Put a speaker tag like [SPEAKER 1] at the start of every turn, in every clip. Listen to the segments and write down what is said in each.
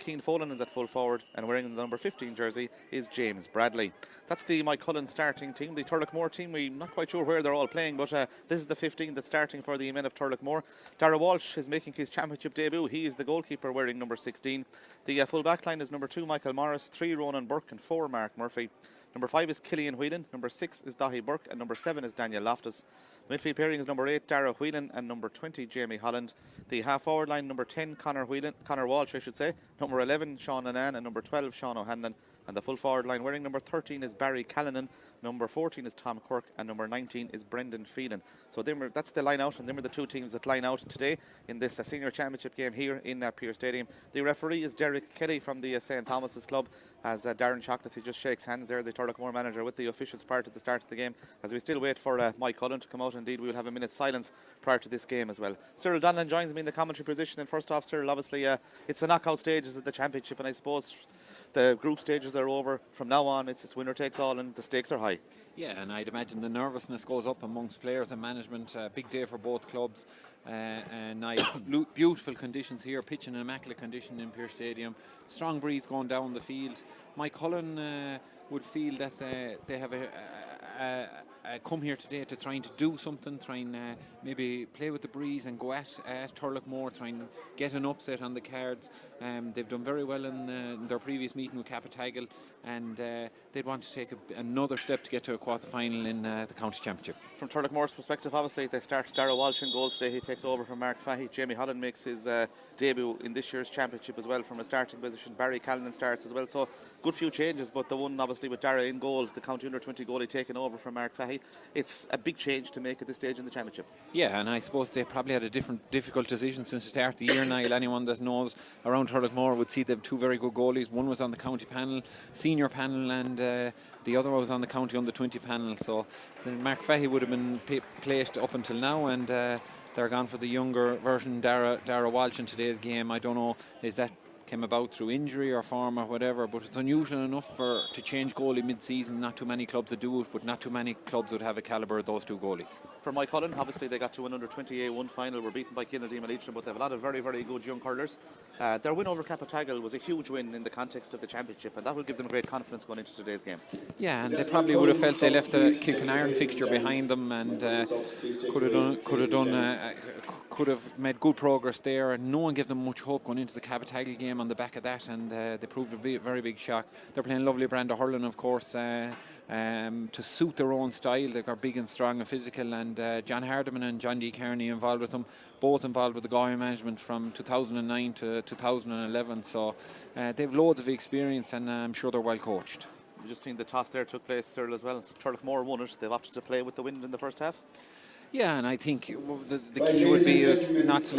[SPEAKER 1] Cian Folan is at full forward, and wearing the number 15 jersey is James Bradley. That's the Maigh Cuilinn starting team. The Turloughmore team, we're not quite sure where they're all playing, but this is the 15 that's starting for the men of Turloughmore. Dara Walsh is making his championship debut. He is the goalkeeper wearing number 16. The full back line is number 2 Michael Morris, 3 Ronan Burke and 4 Mark Murphy. Number 5 is Cuilinn. Number 6 is Dahi Burke, and number 7 is Daniel Loftus. Midfield pairing is number 8 Dara Cuilinn and number 20 Jamie Holland. The half forward line, number 10 Connor Walsh, I should say. Number 11 Sean Annan, and number 12 Sean O'Hanlon. And the full forward line wearing number 13 is Barry Callanan, number 14 is Tom Quirk, and number 19 is Brendan Phelan. So that's the line out, and them are the two teams that line out today in this senior championship game here in Pearse Stadium. The referee is Derek Kelly from the St Thomas's Club, as Darren Shockness, he just shakes hands there, the Turloughmore manager, with the officials prior to the start of the game, as we still wait for Maigh Cuilinn to come out. Indeed, we will have a minute's silence prior to this game as well. Cyril Donlan joins me in the commentary position, and first off, Cyril, obviously it's the knockout stages of the championship, and I suppose the group stages are over. From now on, it's winner takes all, and the stakes are high.
[SPEAKER 2] Yeah, and I'd imagine the nervousness goes up amongst players and management. Big day for both clubs. And beautiful conditions here, pitch in immaculate condition in Pearse Stadium. Strong breeze going down the field. Maigh Cuilinn would feel that they have come here today to trying to do something, try and maybe play with the breeze and go at Turloughmore, try and get an upset on the cards. They've done very well in their previous meeting with Capitagal, and they'd want to take another step to get to a quarter-final in the county championship.
[SPEAKER 1] From Turloughmore's perspective, obviously they start Dara Walsh in goal today. He takes over from Mark Fahey. Jamie Holland makes his debut in this year's championship as well from a starting position. Barry Callanan starts as well, so good few changes, but the one obviously with Dara in goal, the county under 20 goalie taking over from Mark Fahey. It's a big change to make at this stage in the championship.
[SPEAKER 2] Yeah, and I suppose they probably had a difficult decision since the start of the year. Niall, anyone that knows around Turloughmore would see they have two very good goalies. One was on the county panel, senior panel, and the other was on the county under 20 panel. So Mark Fahey would have been placed up until now, and they're gone for the younger version, Dara Walsh, in today's game. I don't know, is that came about through injury or form or whatever, but it's unusual enough to change goalie mid-season. Not too many clubs would do it, but not too many clubs would have a calibre of those two goalies. For Maigh Cuilinn, obviously they got to an under 20 A1 final, were beaten by Kennedy Leitrim, but they have a lot of very, very good young hurlers. Their win over Capitagal was a huge win in the context of the championship, and that will give them great confidence going into today's game. Yeah, and they probably would have felt they left a Kilkenarn fixture behind them, and could have made good progress there, and no one gave them much hope going into the Capitagal game on the back of that, and they proved a very big shock. They're playing a lovely brand of hurling, of course, to suit their own style. They are big and strong and physical, and John Hardiman and John D. Kearney involved with them, both involved with the Galway management from 2009 to 2011, so they've loads of experience, and I'm sure they're well coached. We've just seen the toss there took place, Cyril, as well. Turloughmore won it. They've opted to play with the wind in the first half. Yeah, and I think the key would be is not to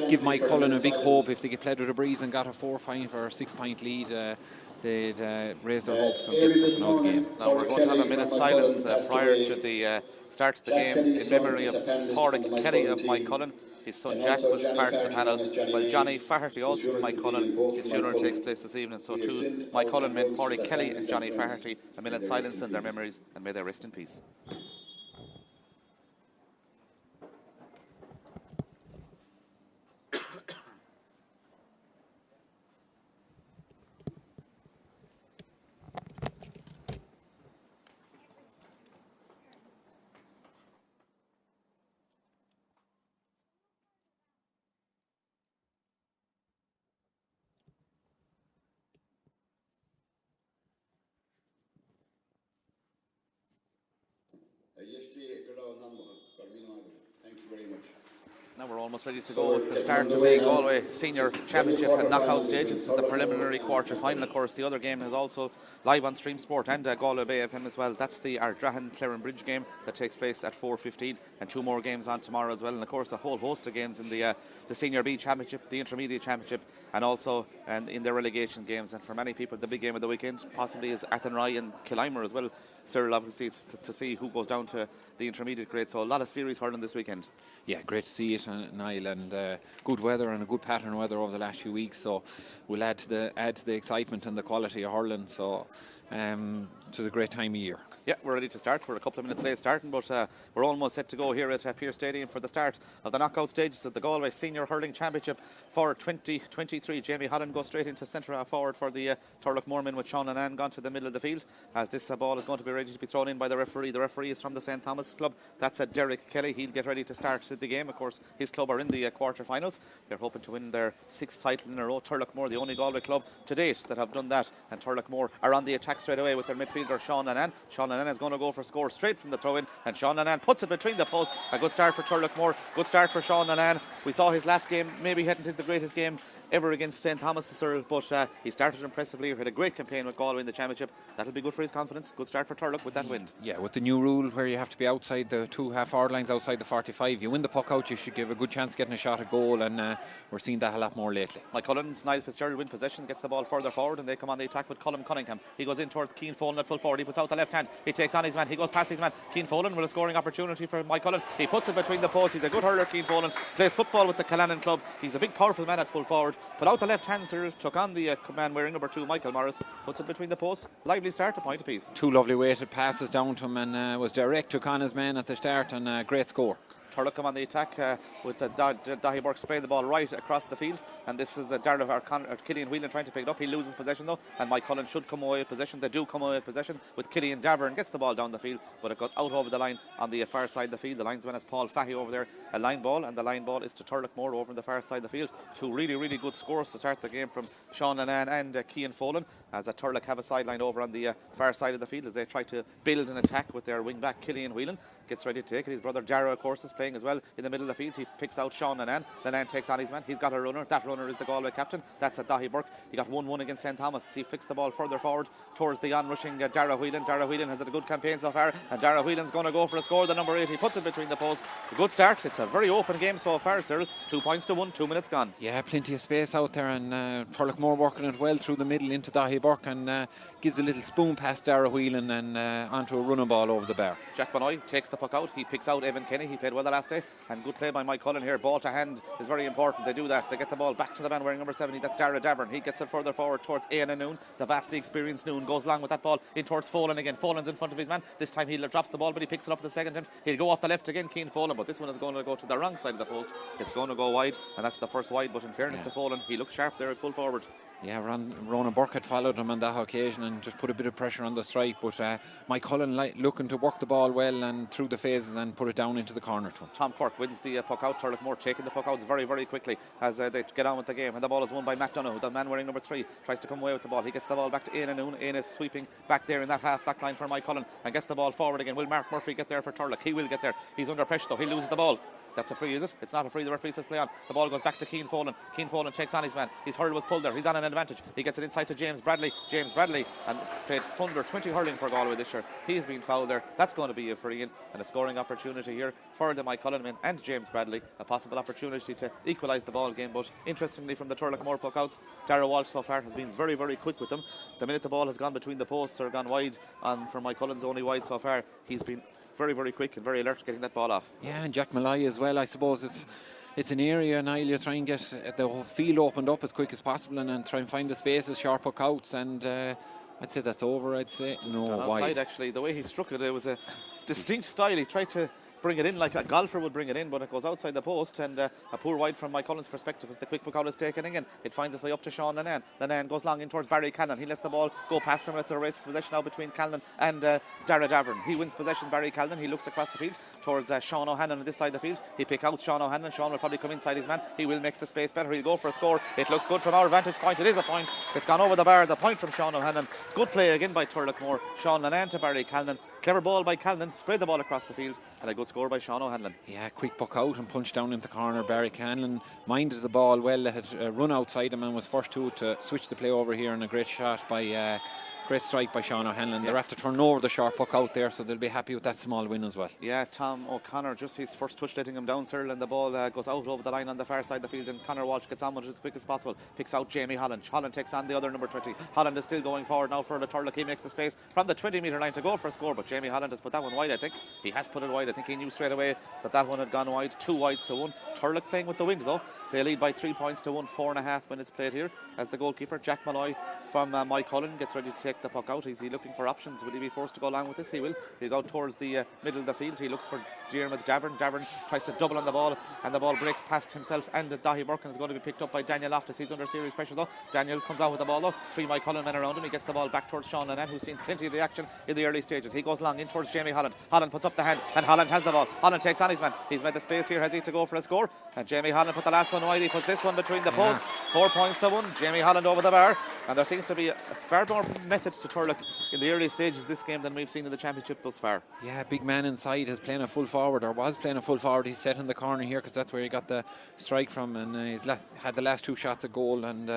[SPEAKER 2] give Maigh Cuilinn a big hope. If they get played with a breeze and got a 4-point or 6-point lead, they'd raise their hopes and get something out of the game. Now we're going to have a minute's silence prior to the start of the game in memory of Pádraig Kelly of Maigh Cuilinn. His son Jack was part of the panel, while Johnny Faherty, also of Maigh Cuilinn, his funeral takes place this evening. So to Maigh Cuilinn men, Pádraig Kelly and Johnny Faherty, a minute's silence in their memories, and may they rest in peace.
[SPEAKER 3] Thank you very much.
[SPEAKER 1] Now we're almost ready to go at the start of the Galway Senior Championship and knockout stages. This is the preliminary quarter-final, of course. The other game is also live on Stream Sport and Galway Bay FM as well. That's the Ardrahan-Claren Bridge game that takes place at 4:15, and two more games on tomorrow as well. And of course a whole host of games in the Senior B Championship, the Intermediate Championship, and also in the relegation games. And for many people, the big game of the weekend possibly is Athenry and Turloughmore as well. Cyril, obviously it's to see who goes down to the intermediate grade, so a lot of series hurling this weekend. Yeah, great to see it, Niall, and good weather and a good pattern of weather over the last few weeks, so we'll add to the excitement and the quality of hurling. So
[SPEAKER 2] to the great time of year.
[SPEAKER 1] Yeah, we're ready to start. We're a couple of minutes late starting, but we're almost set to go here at Pearse Stadium for the start of the knockout stages of the Galway Senior Hurling Championship for 2023. Jamie Holland goes straight into centre half forward for the Turloughmore men, with Sean and Ann gone to the middle of the field, as this ball is going to be ready to be thrown in by the referee. The referee is from the St Thomas Club. That's Derek Kelly. He'll get ready to start the game. Of course, his club are in the quarter-finals. They're hoping to win their 6th title in a row. Turloughmore, the only Galway club to date that have done that, and Turloughmore are on the attack straight away with their midfielder Sean and Ann. Sean and Ann is going to go for score straight from the throw-in, and Sean Annan puts it between the posts. A good start for Turloughmore, good start for Sean Annan. We saw his last game, maybe hadn't hit the greatest game ever against St Thomas, but he started impressively. He had a great campaign with Galway in the championship. That'll be good for his confidence. Good start for Turlough with that win.
[SPEAKER 2] Yeah, with the new rule where you have to be outside the 2 half-hour lines, outside the 45, you win the puck out, you should give a good chance getting a shot at goal, and we're seeing that a lot more lately.
[SPEAKER 1] Mike Cullinn's Niall Fitzgerald win possession, gets the ball further forward, and they come on the attack with Colm Cunningham. He goes in towards Cian Folan at full forward. He puts out the left hand. He takes on his man. He goes past his man. Cian Folan with a scoring opportunity for Mike Cullen. He puts it between the posts. He's a good hurler, Cian Folan. Plays football with the Cuilinn club. He's a big, powerful man at full forward. Put out the left hand, sir. Took on the man wearing number 2, Michael Morris. Puts it between the posts. Lively start, a point apiece.
[SPEAKER 2] 2 lovely weighted passes down to him, and was direct. Took on his man at the start, and great score.
[SPEAKER 1] Turlough come on the attack with Dahi Burke spraying the ball right across the field, and this is Killian Whelan trying to pick it up. He loses possession though, and Mike Cullen should come away with possession. They do come away with possession with Killian Davern gets the ball down the field, but it goes out over the line on the far side of the field. The linesman is Paul Fahy over there, a line ball, and the line ball is to Turloughmore over on the far side of the field. 2 really, really good scores to start the game from Sean Annan and Cian Folan, as Turlough have a sideline over on the far side of the field as they try to build an attack with their wing back Killian Whelan. Gets ready to take it. His brother Jarrah, of course, is playing as well in the middle of the field. He picks out Sean Annan. Annan takes on his man. He's got a runner. That runner is the Galway captain. That's Dahi Burke. He got 1-1 against St Thomas. He flicks the ball further forward towards the on-rushing Jarrah Whelan. Jarrah Whelan has had a good campaign so far, and Jarrah Whelan's going to go for a score. The number 8. He puts it between the posts. A good start. It's a very open game so far, Cyril. 2 points to 1. 2 minutes gone.
[SPEAKER 2] Yeah, plenty of space out there, and Turloughmore working it well through the middle into Dahi Burke, and gives a little spoon past Jarrah Whelan and onto a running ball over the bar.
[SPEAKER 1] Jack Benoit takes the puck out. He picks out Evan Kenny. He played well the last day, and good play by Mike Cullen here. Ball to hand is very important. They do that. They get the ball back to the man wearing number 70. That's Dara Davern. He gets it further forward towards Ian Noon. The vastly experienced Noon goes long with that ball in towards Folan again. Folan's in front of his man. This time he drops the ball, but he picks it up the second time. He'll go off the left again, Cian Folan, but this one is going to go to the wrong side of the post. It's going to go wide, and that's the first wide, but in fairness to Folan, he looks sharp there at full forward.
[SPEAKER 2] Yeah, Ronan Burke had followed him on that occasion and just put a bit of pressure on the strike, but Mike Cullen looking to work the ball well and through the phases and put it down into the corner to him. Tom
[SPEAKER 1] Cork wins the puck out. Turloughmore taking the puck out very, very quickly as they get on with the game, and the ball is won by Matt Donoghue. The man wearing number 3 tries to come away with the ball. He gets the ball back to Ian Noon. Ian is sweeping back there in that half back line for Mike Cullen and gets the ball forward again. Will Mark Murphy get there for Turlough? He will get there. He's under pressure though. He loses the ball. That's a free, is it? It's not a free. The referee says play on. The ball goes back to Cian Folan. Cian Folan takes on his man. His hurl was pulled there. He's on an advantage. He gets it inside to James Bradley. James Bradley and played under 20 hurling for Galway this year. He's been fouled there. That's going to be a free in and a scoring opportunity here for the Mike Cullen men and James Bradley. A possible opportunity to equalise the ball game. But interestingly, from the Turloughmore puck outs, Dara Walsh so far has been very, very quick with them. The minute the ball has gone between the posts or gone wide, and for Mike Cullen's only wide so far, he's been very, very quick and very alert getting that ball off.
[SPEAKER 2] Yeah, and Jack Maigh as well. I suppose it's an area, Niall, you try and get the whole field opened up as quick as possible and try and find the spaces, sharp puck outs, and I'd say that's over. I'd say no wide.
[SPEAKER 1] Actually, the way he struck it, it was a distinct style. He tried to bring it in like a golfer would bring it in, but it goes outside the post, and a poor wide from Mike Cullen's perspective as the quick puck out is taken again. It finds its way up to Sean Lannan. Lannan goes long in towards Barry Callan. He lets the ball go past him, and it's a race for possession now between Callan and Dara Davern. He wins possession, Barry Callan. He looks across the field towards Sean O'Hanlon on this side of the field. He pick out Sean O'Hanlon. Sean will probably come inside his man. He will make the space better. He'll go for a score. It looks good from our vantage point. It is a point. It's gone over the bar. The point from Sean O'Hanlon. Good play again by Turloughmore. Sean Lannan to Barry Callan. Clever ball by Callan, spread the ball across the field, and a good score by Sean O'Hanlon.
[SPEAKER 2] Yeah, quick puck out and punch down into the corner. Barry Callan minded the ball well, had run outside him and was first to switch the play over here, and a great shot by great strike by Sean O'Hanlon. Yeah. They're after turning over the sharp puck out there, so they'll be happy with that small win as well.
[SPEAKER 1] Yeah, Tom O'Connor, just his first touch letting him down, Cyril, and the ball goes out over the line on the far side of the field, and Conor Walsh gets on with it as quick as possible, picks out Jamie Holland. Holland takes on the other number 20. Holland is still going forward now for the Turlough. He makes the space from the 20-metre line to go for a score, but Jamie Holland has put that one wide, I think. He has put it wide. I think he knew straight away that one had gone wide. 2 wides to 1. Turlough playing with the wind though. They lead by 3 points to 1, 4.5 minutes played here. As the goalkeeper, Jack Malloy from Maigh Cuilinn, gets ready to take the puck out. Is he looking for options? Will he be forced to go along with this? He will. He'll go towards the middle of the field. He looks for Diarmuid Davern. Davern tries to double on the ball, and the ball breaks past himself and Dahi Burkin is going to be picked up by Daniel Loftus. He's under serious pressure though. Daniel comes out with the ball though. 3 Maigh Cuilinn men around him. He gets the ball back towards Sean Lannan, who's seen plenty of the action in the early stages. He goes long in towards Jamie Holland. Holland puts up the hand, and Holland has the ball. Holland takes on his man. He's made the space here, has he, to go for a score. And Jamie Holland put the last one wide. He puts this one between the posts. 4 points to 1. Jamie Holland over the bar. And there seems to be far more methods to Turlough in the early stages of this game than we've seen in the championship thus far.
[SPEAKER 2] Yeah, big man inside is playing a full forward, or was playing a full forward. He's set in the corner here because that's where he got the strike from, and he's had the last 2 shots at goal, and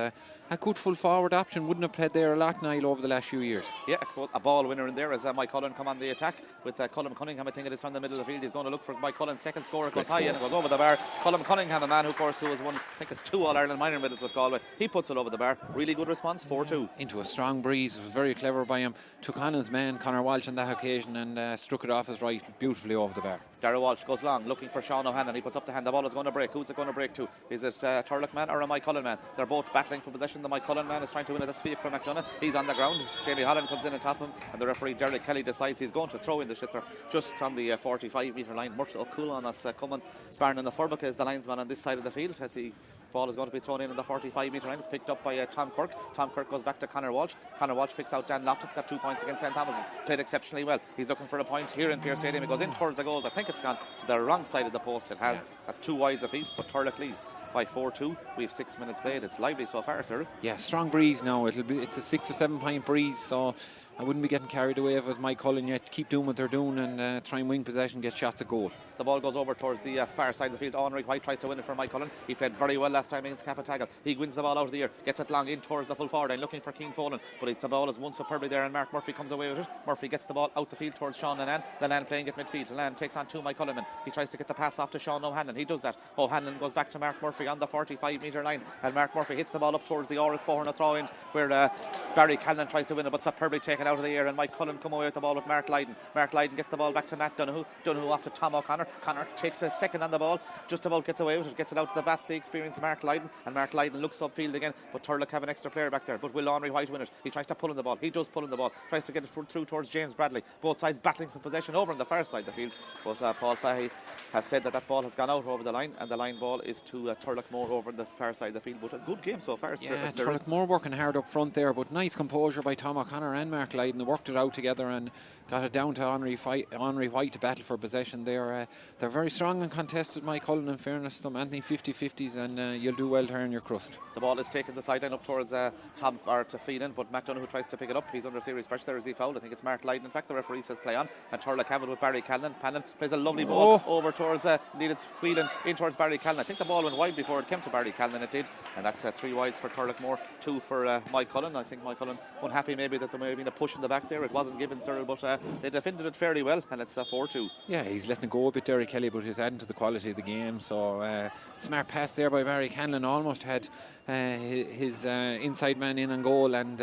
[SPEAKER 2] a good full forward option. Wouldn't have played there a lot, Niall, over the last few years.
[SPEAKER 1] Yeah, I suppose a ball winner in there as Maigh Cuilinn come on the attack with Colm Cunningham. I think it is from the middle of the field. He's going to look for Maigh Cullinn's second score. It goes high and it goes over the bar. Colm Cunningham, a man who, of course, who has won, I think it's 2 All-Ireland minor medals with Galway. He puts it over the bar. Really good response, 4-2.
[SPEAKER 2] Into a strong breeze. It was very clever by him. Took on his man, Conor Walsh, on that occasion, and struck it off his right beautifully over the bar.
[SPEAKER 1] Dara Walsh goes long, looking for Sean O'Hanlon. He puts up the hand. The ball is going to break. Who's it going to break to? Is it a Turlough man or a Maigh Cuilinn man? They're both battling for possession. The Maigh Cuilinn man is trying to win it. That's Fiacre McDonough. He's on the ground. Jamie Holland comes in and top him, and the referee Derek Kelly decides he's going to throw in the shitter just on the 45-metre line. Murts O'Cool on us coming. Barn and the Furbuck is the linesman on this side of the field as the ball is going to be thrown in the 45-metre line. It's picked up by Tom Kirk. Tom Kirk goes back to Conor Walsh. Conor Walsh picks out Dan Loftus. Got 2 points against St Thomas. Played exceptionally well. He's looking for a point here in Pearse Stadium. He goes in towards the goals. I think it's gone to the wrong side of the post. It has. That's 2 wides apiece, but Turlough lead by 4-2. We have 6 minutes played. It's lively so far, sir. Yeah,
[SPEAKER 2] strong breeze now. It's a 6 or 7 point breeze, so I wouldn't be getting carried away if it was Maigh Cuilinn yet. Keep doing what they're doing and try and win possession, get shots at goal.
[SPEAKER 1] The ball goes over towards the far side of the field. Henry White tries to win it for Maigh Cuilinn. He played very well last time against Capatagal. He wins the ball out of the air, gets it long in towards the full forward line, looking for Keane Folan, but the ball is won superbly there, and Mark Murphy comes away with it. Murphy gets the ball out the field towards Sean Lannan. Lannan playing at midfield. Lannan takes on 2 Maigh Cuilinn. He tries to get the pass off to Sean O'Hanlon. He does that. O'Hanlon goes back to Mark Murphy on the 45-metre line, and Mark Murphy hits the ball up towards the Oris Bourne, a throw in where Barry Callan tries to win it, but superbly taken out of the air, and Maigh Cuilinn come away with the ball with Mark Lydon. Mark Lydon gets the ball back to Matt Donoghue. Donoghue off to Tom O'Connor. Connor takes a second on the ball, just about gets away with it, gets it out to the vastly experienced Mark Lydon, and Mark Lydon looks upfield again, but Turlough have an extra player back there. But will Henry White win it? He tries to pull in the ball. He does pull in the ball, tries to get it through towards James Bradley. Both sides battling for possession over on the far side of the field, but Paul Fahey has said that ball has gone out over the line, and the line ball is to Turloughmore over on the far side of the field. But a good game so far.
[SPEAKER 2] Yeah, Turloughmore working hard up front there, but nice composure by Tom O'Connor and Mark Lydon. They worked it out together and got it down to Henry White to battle for possession there. They're very strong and contested, Maigh Cuilinn, in fairness to them. Anthony 50-50s, and you'll do well to earn your crust. The ball is taken the sideline up towards to Cuilinn, but Matt Donoghue tries to pick it up. He's under serious pressure there as he fouled. I think it's Mark Lydon. In fact, the referee says play on, and Turlough have it with Barry Callan. Callan plays a lovely ball over towards it's Cuilinn in towards Barry Callan. I think the ball went wide before it came to Barry Callan, it did, and that's 3 wides for Turloughmore, 2 for Maigh Cuilinn. I think Maigh Cuilinn unhappy maybe that there may have been a push in the back there. It wasn't given, Cyril, but they defended it fairly well, and it's 4-2. Yeah, he's letting go a bit, Derek Kelly, but he's adding to the quality of the game. So smart pass there by Barry Callan. Almost had his inside man in on goal and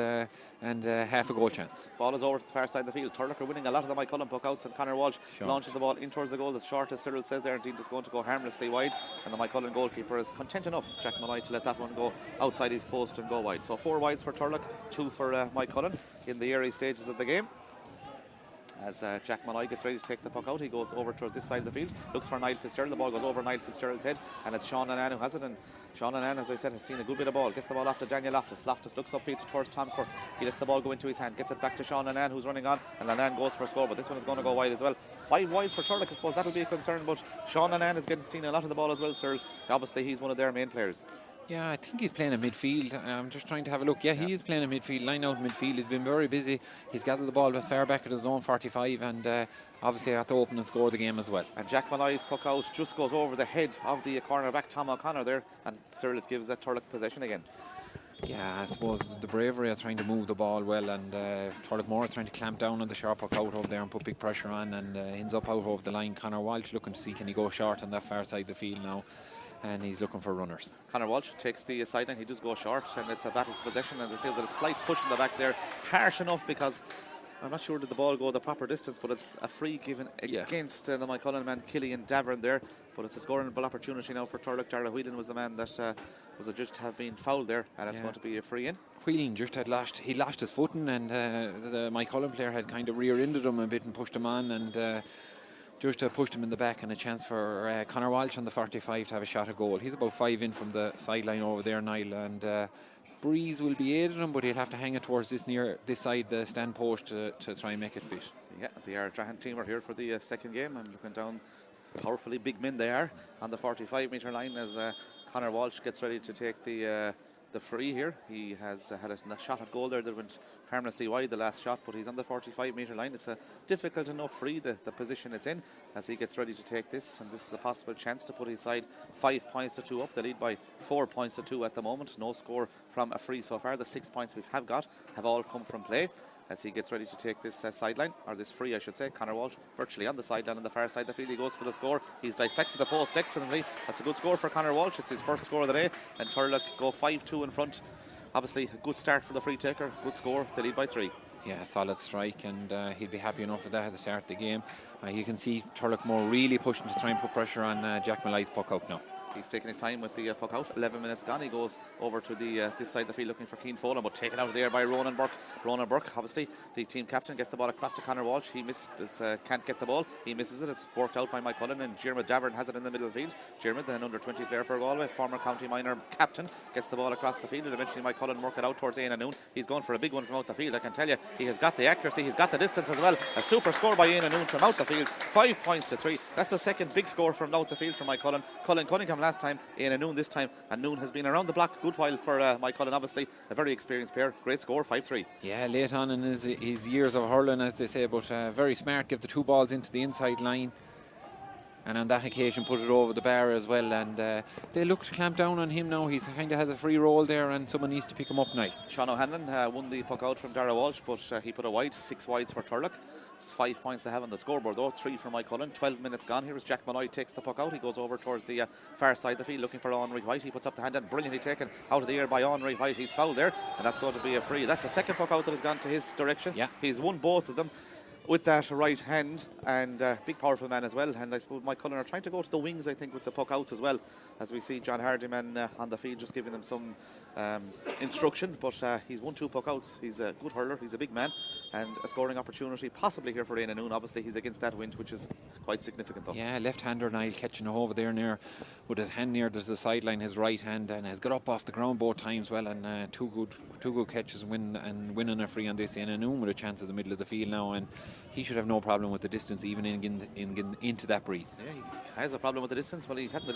[SPEAKER 2] half a goal chance. Ball is over to the far side of the field. Turlough are winning a lot of the Maigh Cuilinn puck outs, and Conor Walsh launches the ball in towards the goal as short as Cyril says there. Indeed, it's going to go harmlessly wide, and the Maigh Cuilinn goalkeeper is content enough, Jack Malloy, to let that one go outside his post and go wide. So 4 wides for Turlough, 2 for Maigh Cuilinn in the early stages of the game. As Jack Malloy gets ready to take the puck out, he goes over towards this side of the field, looks for Niall Fitzgerald. The ball goes over Niall Fitzgerald's head, and it's Sean Lannan who has it. And Sean Lannan, as I said, has seen a good bit of ball. Gets the ball off to Daniel Loftus. Loftus looks upfield towards Tom Kirk. He lets the ball go into his hand, gets it back to Sean Lannan, who's running on, and Lannan goes for a score, but this one is going to go wide as well. 5 wides for Turlough. I suppose that'll be a concern, but Sean Lannan is getting seen a lot of the ball as well, sir. Obviously, he's one of their main players. Yeah, I think he's playing in midfield. I'm just trying to have a look. Yeah, he is playing in midfield, line out midfield. He's been very busy. He's gathered the ball as far back at his own 45, and obviously had to open and score the game as well. And Jack Malloy's puck out just goes over the head of the cornerback Tom O'Connor there, and Cyril gives Turlough possession again. Yeah, I suppose the bravery of trying to move the ball well, and Turloughmore trying to clamp down on the sharp puck out over there and put big pressure on, and ends up out over the line. Conor Walsh looking to see can he go short on that far side of the field now, and he's looking for runners. Conor Walsh takes the sideline. He does go short, and it's a battle for possession, and there's a slight push in the back there, harsh enough because
[SPEAKER 1] I'm not sure did the ball go the proper distance, but it's a free given against the Cuilinn man, Cuilinn Davern there. But it's a scoreable opportunity now for Turlough. Dara Whelan was the man that was adjudged to have been fouled there, and it's going to be a free in.
[SPEAKER 2] Cuilinn just had lost his footing, and the Cuilinn player had kind of rear-ended him a bit and pushed him on, and just pushed him in the back, and a chance for Conor Walsh on the 45 to have a shot at goal. He's about 5 in from the sideline over there, Niall, and breeze will be aided him, but he'll have to hang it towards this side, the stand post, to try and make it fit.
[SPEAKER 1] Yeah, the Ardrahan team are here for the second game. I'm looking down, powerfully big men they are on the 45-metre line as Conor Walsh gets ready to take the free here. He has had a shot at goal there that went harmlessly wide, the last shot, but he's on the 45-metre line. It's a difficult enough free, the position it's in, as he gets ready to take this, and this is a possible chance to put his side 5 points to 2 up. They lead by 4 points to 2 at the moment. No score from a free so far. The 6 points we have got have all come from play. As he gets ready to take this sideline, or this free I should say, Conor Walsh virtually on the sideline on the far side of the field. He goes for the score. He's dissected the post excellently. That's a good score for Conor Walsh. It's his first score of the day, and Turlough go 5-2 in front. Obviously a good start for the free taker, good score. They lead by 3.
[SPEAKER 2] Yeah, solid strike, and he'll be happy enough with that at the start of the game. You can see Turloughmore really pushing to try and put pressure on Jack Maleigh's puck out now.
[SPEAKER 1] He's taking his time with the puck out. 11 minutes gone. He goes over to the this side of the field looking for Cian Foley, but taken out of the air by Ronan Burke. Ronan Burke, obviously the team captain, gets the ball across to Conor Walsh. He can't get the ball. He misses it. It's worked out by Maigh Cuilinn, and Diarmuid Davern has it in the middle of the field. Diarmuid, an under-20 player for Galway, former county minor captain, gets the ball across the field, and eventually Maigh Cuilinn work it out towards Ian Noon. He's going for a big one from out the field. I can tell you, he has got the accuracy, he's got the distance as well. A super score by Ian Noon from out the field. 5 points to 3. That's the second big score from out the field for Maigh Cuilinn. Colin Cunningham last time, Ian Noon this time, and Noon has been around the block a good while for Maigh Cuilinn, obviously a very experienced player. Great score, 5-3.
[SPEAKER 2] Yeah, late on in his years of hurling, as they say, but very smart. Give the 2 balls into the inside line, and on that occasion put it over the bar as well, and they look to clamp down on him now. He's kind of has a free roll there, and someone needs to pick him up now. Sean
[SPEAKER 1] O'Hanlon won the puck out from Dara Walsh, but he put a wide. 6 wides for Turlough. It's 5 points they have on the scoreboard though, 3 for Maigh Cuilinn. 12 minutes gone. Here is Jack Malloy, takes the puck out. He goes over towards the far side of the field looking for Henry White. He puts up the hand and brilliantly taken out of the air by Henry White. He's fouled there, and that's going to be a free. That's the second puck out that has gone to his direction.
[SPEAKER 2] Yeah.
[SPEAKER 1] He's won both of them with that right hand, and big powerful man as well. And I suppose Maigh Cuilinn are trying to go to the wings, I think, with the puck outs as well, as we see John Hardyman on the field just giving them some instruction. But he's won 2 puck outs. He's a good hurler, he's a big man, and a scoring opportunity possibly here for Ian Noon. Obviously he's against that wind, which is quite significant though.
[SPEAKER 2] Yeah, left-hander Niall catching it over there near with his hand near the sideline, his right hand, and has got up off the ground both times well, and two good catches winning a free on this. Ian Noon with a chance at the middle of the field now, and he should have no problem with the distance, even into that breeze.
[SPEAKER 1] Yeah, he has a problem with the distance. Well, he had the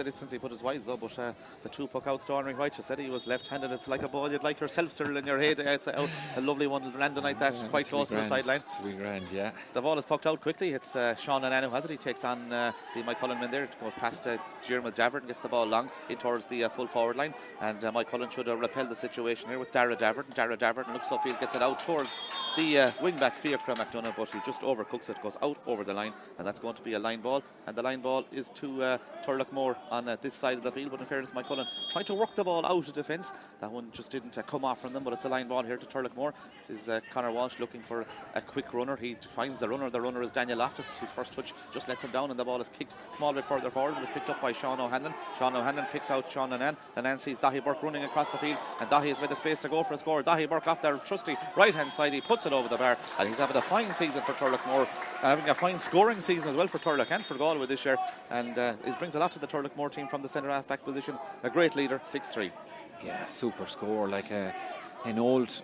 [SPEAKER 1] distance. He put his wides though, but the 2 puck outs to Henry White, you said he was left-handed. It's like a ball you'd like yourself, Cyril, in your head. It's a lovely one landing like that, quite close to the sideline.
[SPEAKER 2] To be grand, yeah.
[SPEAKER 1] The ball is pucked out quickly. It's Sean Annan who has it. He takes on the Maigh Cuilinn men there. It goes past Diarmuid Davern, gets the ball long in towards the full forward line, and Maigh Cuilinn should repel the situation here with Dara Davern. Dara Davern looks upfield, gets it out towards the wing back Fiachra McDonough, but he just overcooks it, goes out over the line, and that's going to be a line ball, and the line ball is to Turloughmore on this side of the field. But in fairness, Maigh Cuilinn tried to work the ball out of defence. That one just didn't come off from them, but it's a line ball here to Turloughmore. Is Conor Walsh looking for a quick runner. He finds the runner. The runner is Daniel Loftus. His first touch just lets him down, and the ball is kicked a small bit further forward, but it's picked up by Sean O'Hanlon. Sean O'Hanlon picks out Sean Annan. Annan sees Dahi Burke running across the field, and Dahi has made the space to go for a score. Dahi Burke off their trusty right hand side. He puts it over the bar, and he's having a fine season for Turloughmore, having a fine scoring season as well for Turlough and for Galway this year, and it brings a lot to the Turloughmore team from the centre half back position. A great leader, 6-3.
[SPEAKER 2] Yeah, super score, like an old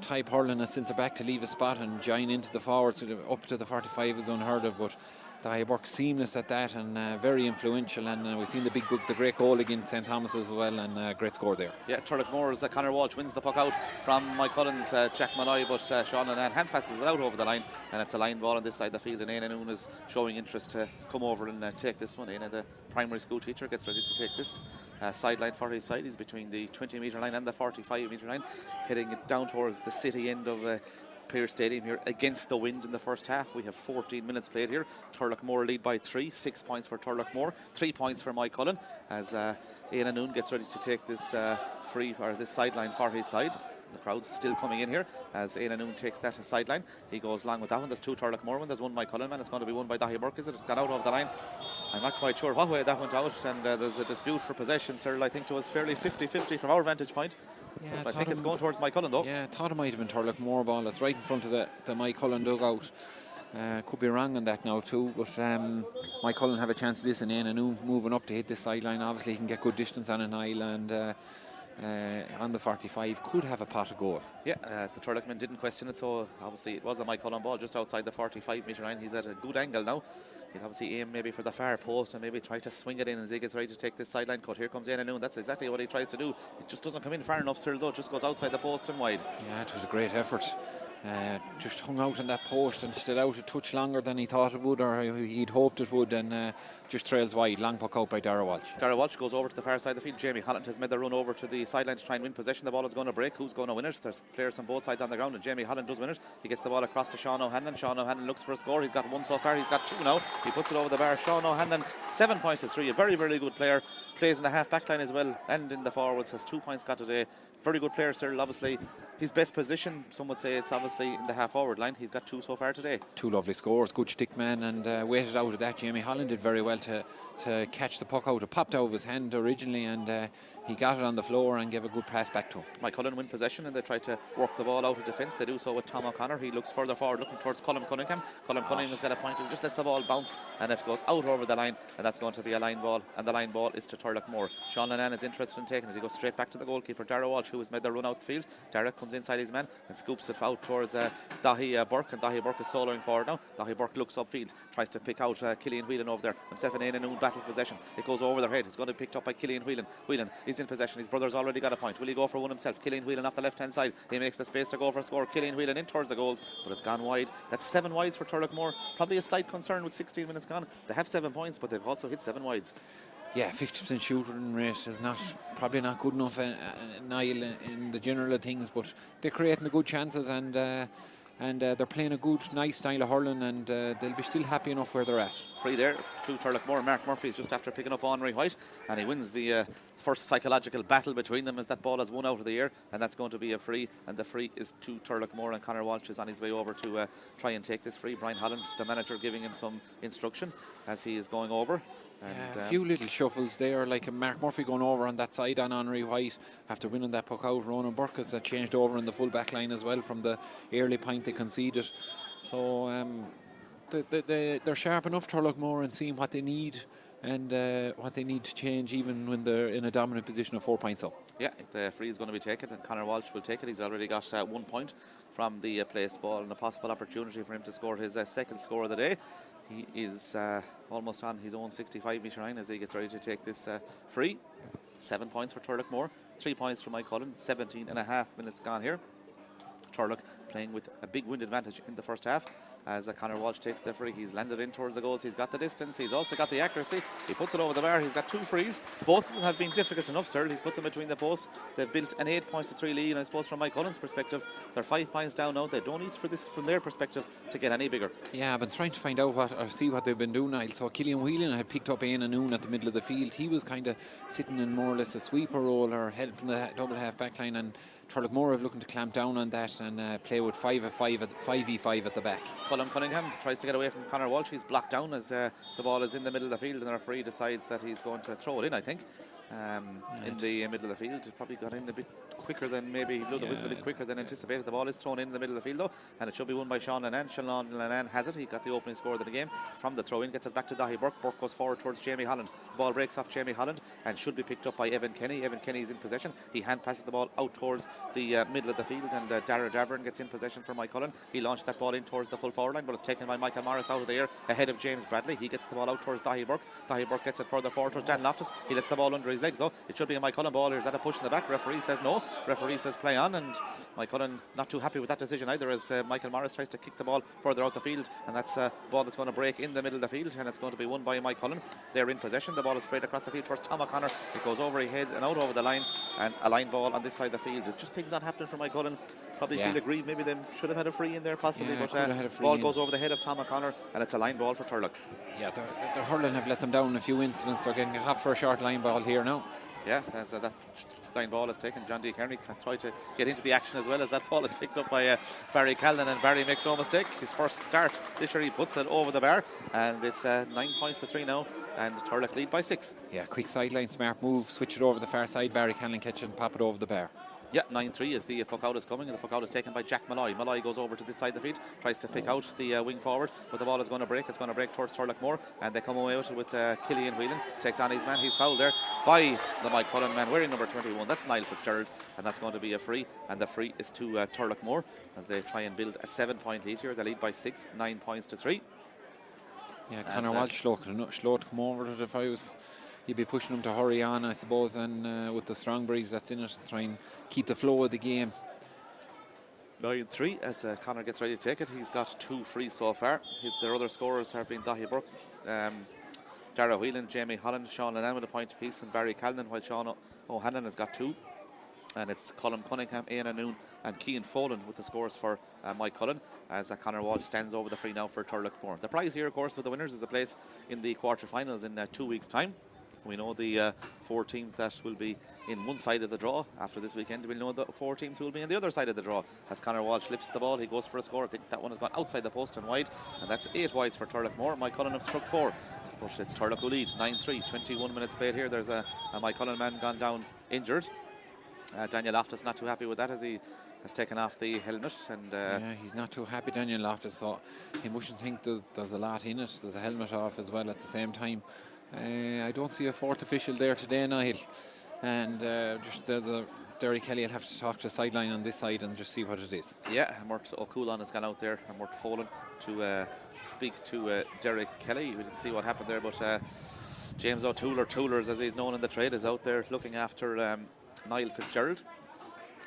[SPEAKER 2] type hurling, a centre back to leave a spot and join into the forwards up to the 45 is unheard of, but Dahi Burke seamless at that, and very influential, and we've seen the great goal against St Thomas as well, and great score there.
[SPEAKER 1] Yeah, Turloughmore's Conor Walsh wins the puck out from Maigh Cuillinn's Jack Malloy, but Sean Annan hand passes it out over the line, and it's a line ball on this side of the field, and Éanna Noon is showing interest to come over and take this one. Éanna, the primary school teacher, gets ready to take this sideline for his side. He's between the 20-metre line and the 45-metre line, heading down towards the city end of Pearse Stadium here against the wind in the first half. We have 14 minutes played here. Turloughmore lead by 3, 6 points for Turloughmore, 3 points for Maigh Cuilinn, as Éanna Noon gets ready to take this free or this sideline for his side. The crowd's still coming in here as Éanna Noon takes that sideline. He goes long with that one. There's two Turloughmore one. There's one by Cuilinn, and it's going to be one by Dahi Burke, is it? It's got out of the line. I'm not quite sure what way that went out, and there's a dispute for possession, Cyril. I think it was fairly 50-50 from our vantage point. Yeah, I think it's going towards Maigh Cuilinn, though.
[SPEAKER 2] Yeah, I thought it might have been Turloughmore ball. It's right in front of the Maigh Cuilinn dugout. Could be wrong on that now too, but Maigh Cuilinn have a chance of this, and Éanna Noon moving up to hit this sideline. Obviously he can get good distance on an aisle, and on the 45 could have a pot of goal.
[SPEAKER 1] Yeah, the Turloughman didn't question it, so obviously it was a Maigh Cuilinn ball just outside the 45 metre line. He's at a good angle now. He'll obviously aim maybe for the far post and maybe try to swing it in as he gets ready to take this sideline cut. Here comes Éanna Noon. That's exactly what he tries to do. It just doesn't come in far enough, Cyril, though. It just goes outside the post and wide.
[SPEAKER 2] Yeah, it was a great effort. Just hung out on that post and stood out a touch longer than he thought it would, or he'd hoped it would, and just trails wide. Long puck out by Dara Walsh. Dara
[SPEAKER 1] Walsh goes over to the far side of the field. Jamie Holland has made the run over to the sideline to try and win possession. The ball is going to break. Who's going to win it? There's players on both sides on the ground, and Jamie Holland does win it. He gets the ball across to Sean O'Hanlon. Sean O'Hanlon looks for a score. He's got one so far. He's got two now. He puts it over the bar. Sean O'Hanlon, 7 points to 3. A very, very good player. Plays in the half back line as well and in the forwards. Has 2 points got today. Very good player, Cyril. Obviously his best position, some would say, it's obviously in the half forward line. He's got 2 so far today. 2
[SPEAKER 2] lovely scores. Good stick man, and waited out of that. Jamie Holland did very well to catch the puck out. It popped out of his hand originally, and he got it on the floor and gave a good pass back to him.
[SPEAKER 1] Maigh Cuilinn win possession, and they try to work the ball out of defence. They do so with Tom O'Connor. He looks further forward, looking towards Colm Cunningham. Colm Cunningham has got a point. He just lets the ball bounce, and it goes out over the line, and that's going to be a line ball, and the line ball is to Turloughmore. Sean Lennon is interested in taking it. He goes straight back to the goalkeeper, Dara Walsh, who has made the run out field. Dara comes inside his man and scoops it out towards Dahi Burke, and Dahi Burke is soloing forward now. Dahi Burke looks upfield, tries to pick out Cillian Whelan over there. Himself and Éanna Noon battle possession. It goes over their head. It's going to be picked up by Cillian Whelan. Whelan is in possession. His brother's already got a point. Will he go for one himself? Cillian Whelan off the left hand side. He makes the space to go for a score. Cillian Whelan in towards the goals, but it's gone wide. That's 7 wides for Turloughmore. Probably a slight concern with 16 minutes gone. They have 7 points, but they've also hit 7 wides.
[SPEAKER 2] Yeah, 50% shooting rate is probably not good enough, Niall, in the general of things, but they're creating the good chances, and they're playing a good, nice style of hurling, and they'll be still happy enough where they're at.
[SPEAKER 1] Free there to Turloughmore. Mark Murphy's just after picking up Henry White, and he wins the first psychological battle between them as that ball has won out of the air, and that's going to be a free, and the free is to Turloughmore, and Conor Walsh is on his way over to try and take this free. Brian Holland, the manager, giving him some instruction as he is going over.
[SPEAKER 2] And, a few little shuffles there, like Mark Murphy going over on that side on Henry White after winning that puck out. Ronan Burke has changed over in the full back line as well from the early point they conceded. So they're sharp enough, Turloughmore, and seeing what they need and what they need to change even when they're in a dominant position of 4 points up.
[SPEAKER 1] Yeah, if the free is going to be taken, and Conor Walsh will take it. He's already got 1 point from the placed ball, and a possible opportunity for him to score his second score of the day. He is almost on his own 65 metre line as he gets ready to take this free. 7 points for Turloughmore, 3 points for Maigh Cuilinn. 17.5 minutes gone here. Turlough playing with a big wind advantage in the first half as Conor Walsh takes the free. He's landed in towards the goals. He's got the distance. He's also got the accuracy. He puts it over the bar. He's got 2 frees. Both of them have been difficult enough, sir. He's put them between the posts. They've built an 8 points to 3 lead, and I suppose from Maigh Cullinn's perspective, they're 5 points down now. They don't need for this from their perspective to get any bigger. Yeah, I've been trying to find out see what they've been doing, Niall. So Cillian Whelan had picked up Éanna Noon at the middle of the field. He was kind of sitting in more or less a sweeper role or helping the double half back line, and Turloughmore have looking to clamp down on that and play with 5v5 at the back. Colm Cunningham tries to get away from Conor Walsh. He's blocked down as the ball is in the middle of the field, and the referee decides that he's going to throw it in, I think. In the middle of the field. It probably got in a bit quicker than maybe blew the whistle a bit quicker than anticipated. The ball is thrown in the middle of the field though, and it should be won by Sean Lennon. Sean Lennon has it. He got the opening score of the game from the throw in, gets it back to Dahi Burke. Burke goes forward towards Jamie Holland. The ball breaks off Jamie Holland and should be picked up by Evan Kenny. Evan Kenny is in possession. He hand passes the ball out towards the middle of the field, and Dara Davern gets in possession for Maigh Cullinnen. He launched that ball in towards the full forward line, but it's taken by Michael Morris out of the air ahead of James Bradley. He gets the ball out towards Dahi Burke. Dahi Burke gets it further forward towards Dan Loftus. He lets the ball under his legs though. It should be a Maigh Cullinnen ball. Is that a push in the back? Referee says no. Referee says play on, and Maigh Cullinnen not too happy with that decision either, as Michael Morris tries to kick the ball further out the field, and that's a ball that's going to break in the middle of the field, and it's going to be won by Maigh Cullinnen. They're in possession. The ball is sprayed across the field towards Tom O'Connor. It goes over his head and out over the line, and a line ball on this side of the field. It just things not happening for Maigh Cullinnen. Probably feel aggrieved. Maybe they should have had a free in there possibly, but ball goes over the head of Tom O'Connor, and it's a line ball for Turlough. Yeah, the hurling have let them down in a few incidents. They're getting hot for a short line ball here now. Yeah, that Line ball is taken. John D. Kearney can try to get into the action as well, as that ball is picked up by Barry Callan, and Barry makes no mistake. His first start this year, he puts it over the bar, and it's 9 points to 3 now, and Turlough lead by 6.
[SPEAKER 2] Yeah, quick sideline, smart move, switch it over the far side. Barry Callan catch it and pop it over the bar.
[SPEAKER 1] Yeah, 9-3 as the puck out is coming, and the puck out is taken by Jack Malloy. Malloy goes over to this side of the field, tries to pick out the wing forward, but the ball is going to break. It's going to break towards Turloughmore, and they come away with it with Cuilinn Whelan. Takes on his man. He's fouled there by the Mike Cullen man wearing number 21. That's Niall Fitzgerald, and that's going to be a free, and the free is to Turloughmore as they try and build a 7-point lead here. They lead by 6, 9 points to 3.
[SPEAKER 2] Yeah, Conor Walsh slow to come over it. If I was, you'd be pushing him to hurry on, I suppose, and with the strong breeze that's in it, try and keep the flow of the game.
[SPEAKER 1] 9-3 as Conor gets ready to take it. He's got 2 frees so far. Their other scorers have been Dahi Burke, Dara Whelan, Jamie Holland, Sean Lennon with a point apiece, and Barry Callan, while Sean O'Hanlon has got 2. And it's Colin Cunningham, Ian Noon, and Cian Folan with the scores for Mike Cullen, as Conor Walsh stands over the free now for Turloughmore. The prize here, of course, for the winners is a place in the quarter-finals in 2 weeks' time. We know the 4 teams that will be in one side of the draw after this weekend. We'll know the 4 teams who will be in the other side of the draw. As Conor Walsh lifts the ball, he goes for a score. I think that one has gone outside the post and wide, and that's 8 wides for Turloughmore. Mike Cullen have struck 4, but it's Turlough who lead 9-3. 21 minutes played here. There's a Mike Cullen man gone down injured. Daniel Loftus not too happy with that, as he has taken off the helmet, and
[SPEAKER 2] yeah, he's not too happy, Daniel Loftus, so he mustn't think there's a lot in it. There's a helmet off as well at the same time. I don't see a 4th official there today, Niall, and just the Derry Kelly will have to talk to the sideline on this side and just see what it is.
[SPEAKER 1] Yeah, Mort O'Coulon has gone out there, and Mort Folan to speak to Derry Kelly. We didn't see what happened there, but James O'Toole, or Toolers as he's known in the trade, is out there looking after Niall Fitzgerald.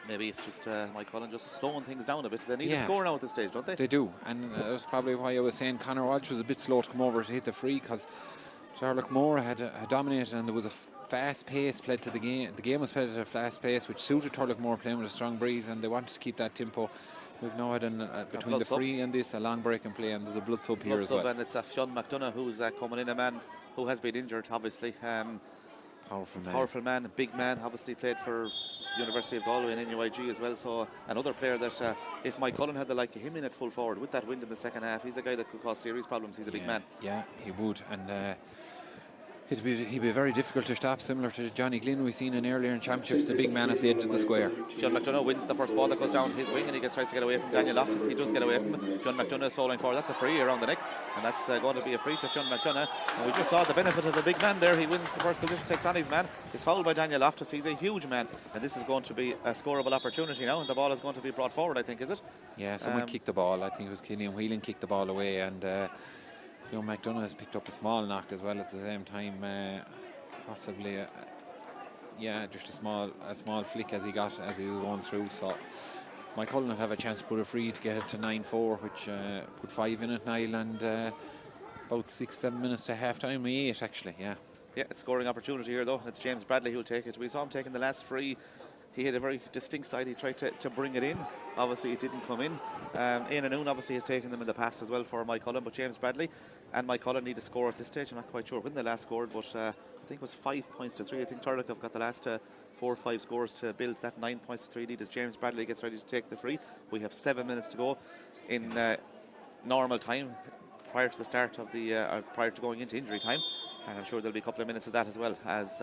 [SPEAKER 1] Maybe it's just Mike Cullen just slowing things down a bit. They need a score now at this stage, don't they?
[SPEAKER 2] They do, and that's probably why I was saying Conor Walsh was a bit slow to come over to hit the free, because Turloughmore had dominated, and there was a fast pace played to the game. The game was played at a fast pace, which suited Turloughmore playing with a strong breeze, and they wanted to keep that tempo. We've now had between the free and this a long break and play, and there's a blood sub here as well.
[SPEAKER 1] And it's Fionn McDonough who's coming in, a man who has been injured, obviously. Powerful man, a big man, obviously played for University of Galway and NUIG as well. So another player that if Mike Cullen had the like of him in at full forward with that wind in the second half, he's a guy that could cause serious problems. He's a big man.
[SPEAKER 2] Yeah, he would, and he'd be very difficult to stop, similar to Johnny Glynn we've seen in earlier in championships, the big man at the edge of the square.
[SPEAKER 1] Fionn McDonough wins the first ball that goes down his wing, and he tries to get away from Daniel Loftus. He does get away from him. Fionn McDonough is soloing forward. That's a free around the neck, and that's going to be a free to Fionn McDonough. And we just saw the benefit of the big man there. He wins the first position, takes on his man. He's fouled by Daniel Loftus. He's a huge man, and this is going to be a scoreable opportunity now, and the ball is going to be brought forward, I think, is it?
[SPEAKER 2] Yeah, someone kicked the ball. I think it was Cillian Whelan kicked the ball away, and Fionn McDonough has picked up a small knock as well at the same time. Possibly, just a small flick as he was going through. So Mike Cullen will have a chance to put a free to get it to 9-4, which put 5 in it, Niall, and about 6-7 minutes to half time. 8 actually, yeah. Yeah, it's scoring opportunity here though. It's James Bradley who'll take it. We saw him taking the last free. He had a very distinct side. He tried to bring it in. Obviously, it didn't come in. Ian Noon obviously has taken them in the past as well for Mike Cullen, but James Bradley and Mike Cullen need a score at this stage. I'm not quite sure when they last scored, but I think it was 5 points to 3. I think Turlough have got the last 4 or 5 scores to build that 9 points to 3 lead as James Bradley gets ready to take the free. We have 7 minutes to go in normal time prior to the start of the prior to going into injury time, and I'm sure there'll be a couple of minutes of that as well as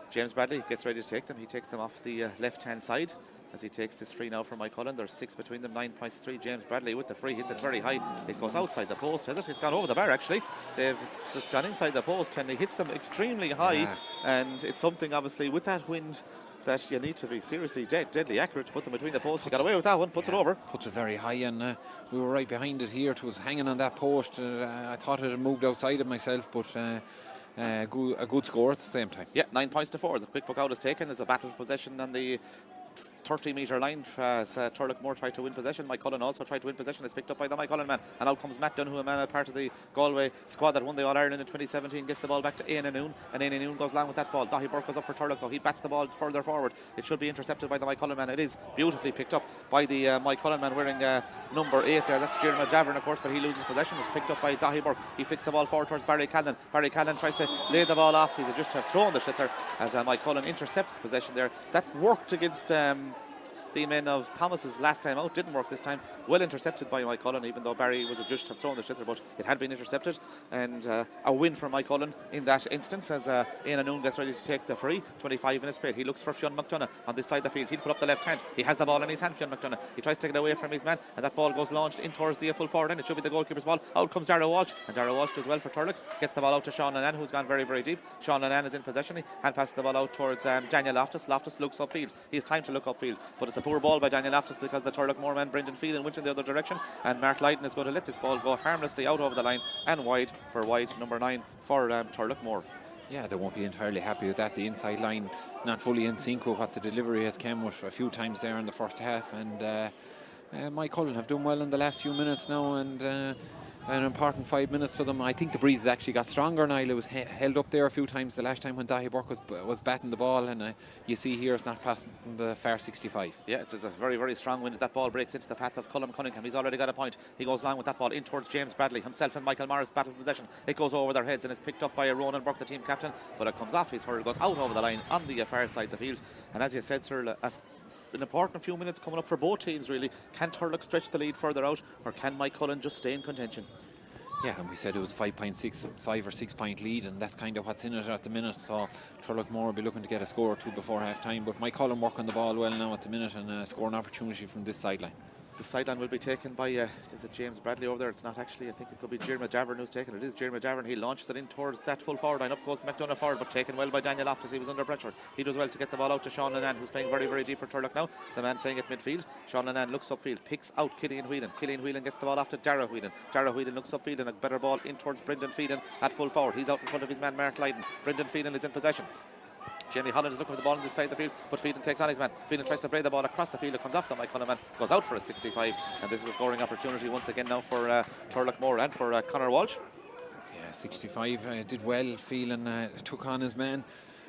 [SPEAKER 2] James Bradley gets ready to take them. He takes them off the left-hand side as he takes this free now from Mike Cullen. There's 6 between them, 9 points to 3. James Bradley with the free hits it very high. It goes outside the post, has it? It's gone over the bar actually. It's gone inside the post, and he hits them extremely high. And it's something obviously with that wind that you need to be seriously deadly accurate to put them between the posts. He got away with that one, puts it over. Puts it very high, and we were right behind it here. It was hanging on that post. I thought it had moved outside of myself, but a good score at the same time. Yeah, 9 points to 4. The quick puck out is taken. There's a battle of possession on the
[SPEAKER 1] 30-metre line as Turloughmore tried to win possession. Maigh Cuilinn also tried to win possession. It's picked up by the Maigh Cuilinn man. And out comes Matt Dunn, a man a part of the Galway squad that won the All-Ireland in 2017. Gets the ball back to Ioma Noon, and Ioma Noon goes long with that ball. Dahi Burke goes up for Turlough, though. He bats the ball further forward. It should be intercepted by the Maigh Cuilinn man. It is beautifully picked up by the Maigh Cuilinn man wearing number 8 there. That's Jeremy Davern, of course, but he loses possession. It's picked up by Dahi Burke. He flicks the ball forward towards Barry Callan. Barry Callan tries to lay the ball off. He's just thrown the shit there as Maigh Cuilinn intercepts possession there. That worked against the men of Thomas's last time out. Didn't work this time. Well intercepted by Maigh Cuilinn, even though Barry was adjudged to have thrown the shitter, but it had been intercepted. And a win for Maigh Cuilinn in that instance as Iona Noon gets ready to take the free. 25 minutes played. He looks for Fionn McDonagh on this side of the field. He'll put up the left hand. He has the ball in his hand, Fionn McDonagh. He tries to take it away from his man, and that ball goes launched in towards the full forward end. It should be the goalkeeper's ball. Out comes Darragh Walsh, and Darragh Walsh does well for Turlough. Gets the ball out to Sean Lennon, who's gone very, very deep. Sean Lennon is in possession. He hand passes the ball out towards Daniel Loftus. Loftus looks upfield. He has time to look upfield, but it's a poor ball by Daniel Loftus because the Turloughmore man, Brendan Phelan, went in the other direction. And Mark Lydon is going to let this ball go harmlessly out over the line and wide for number 9 for Turloughmore.
[SPEAKER 2] Yeah, they won't be entirely happy with that. The inside line not fully in sync with what the delivery has come with a few times there in the first half. And Maigh Cuilinn have done well in the last few minutes now, and an important 5 minutes for them. I think the breeze actually got stronger. Niall, it was held up there a few times the last time when Dahi Burke was batting the ball, and you see here it's not past the far 65.
[SPEAKER 1] Yeah, it's a very, very strong wind. That ball breaks into the path of Colm Cunningham. He's already got a point. He goes long with that ball in towards James Bradley. Himself and Michael Morris battle for possession. It goes over their heads and is picked up by Ronan Burke, the team captain, but it comes off his hurl, goes out over the line on the far side of the field. And as you said, sir, an important few minutes coming up for both teams, really. Can Turlough stretch the lead further out, or can Maigh Cuilinn just stay in contention?
[SPEAKER 2] Yeah, and we said it was 5 or 6 point lead, and that's kind of what's in it at the minute. So Turloughmore will be looking to get a score or two before half time, but Maigh Cuilinn working the ball well now at the minute and scoring opportunity from this sideline.
[SPEAKER 1] The sideline will be taken by is it James Bradley over there? It's not actually. I think it could be Jeremy Davern who's taken it. It is Jeremy Davern. He launches it in towards that full forward line. Up goes McDonagh forward, but taken well by Daniel Loftus. He was under pressure. He does well to get the ball out to Sean Lennon, who's playing very, very deep for Turlough now. The man playing at midfield. Sean Lennon looks upfield, picks out Cuilinn Whelan. Cuilinn Whelan gets the ball off to Darragh Whelan. Darragh Whelan looks upfield and a better ball in towards Brendan Phelan at full forward. He's out in front of his man Mark Lydon. Brendan Phelan is in possession. Jamie Holland is looking for the ball on this side of the field, but Phelan takes on his man. Phelan tries to play the ball across the field. It comes off the Maigh Cuilinn man, goes out for a 65, and this is a scoring opportunity once again now for Turloughmore and for Conor Walsh.
[SPEAKER 2] Yeah, 65 did well. Phelan took on his man.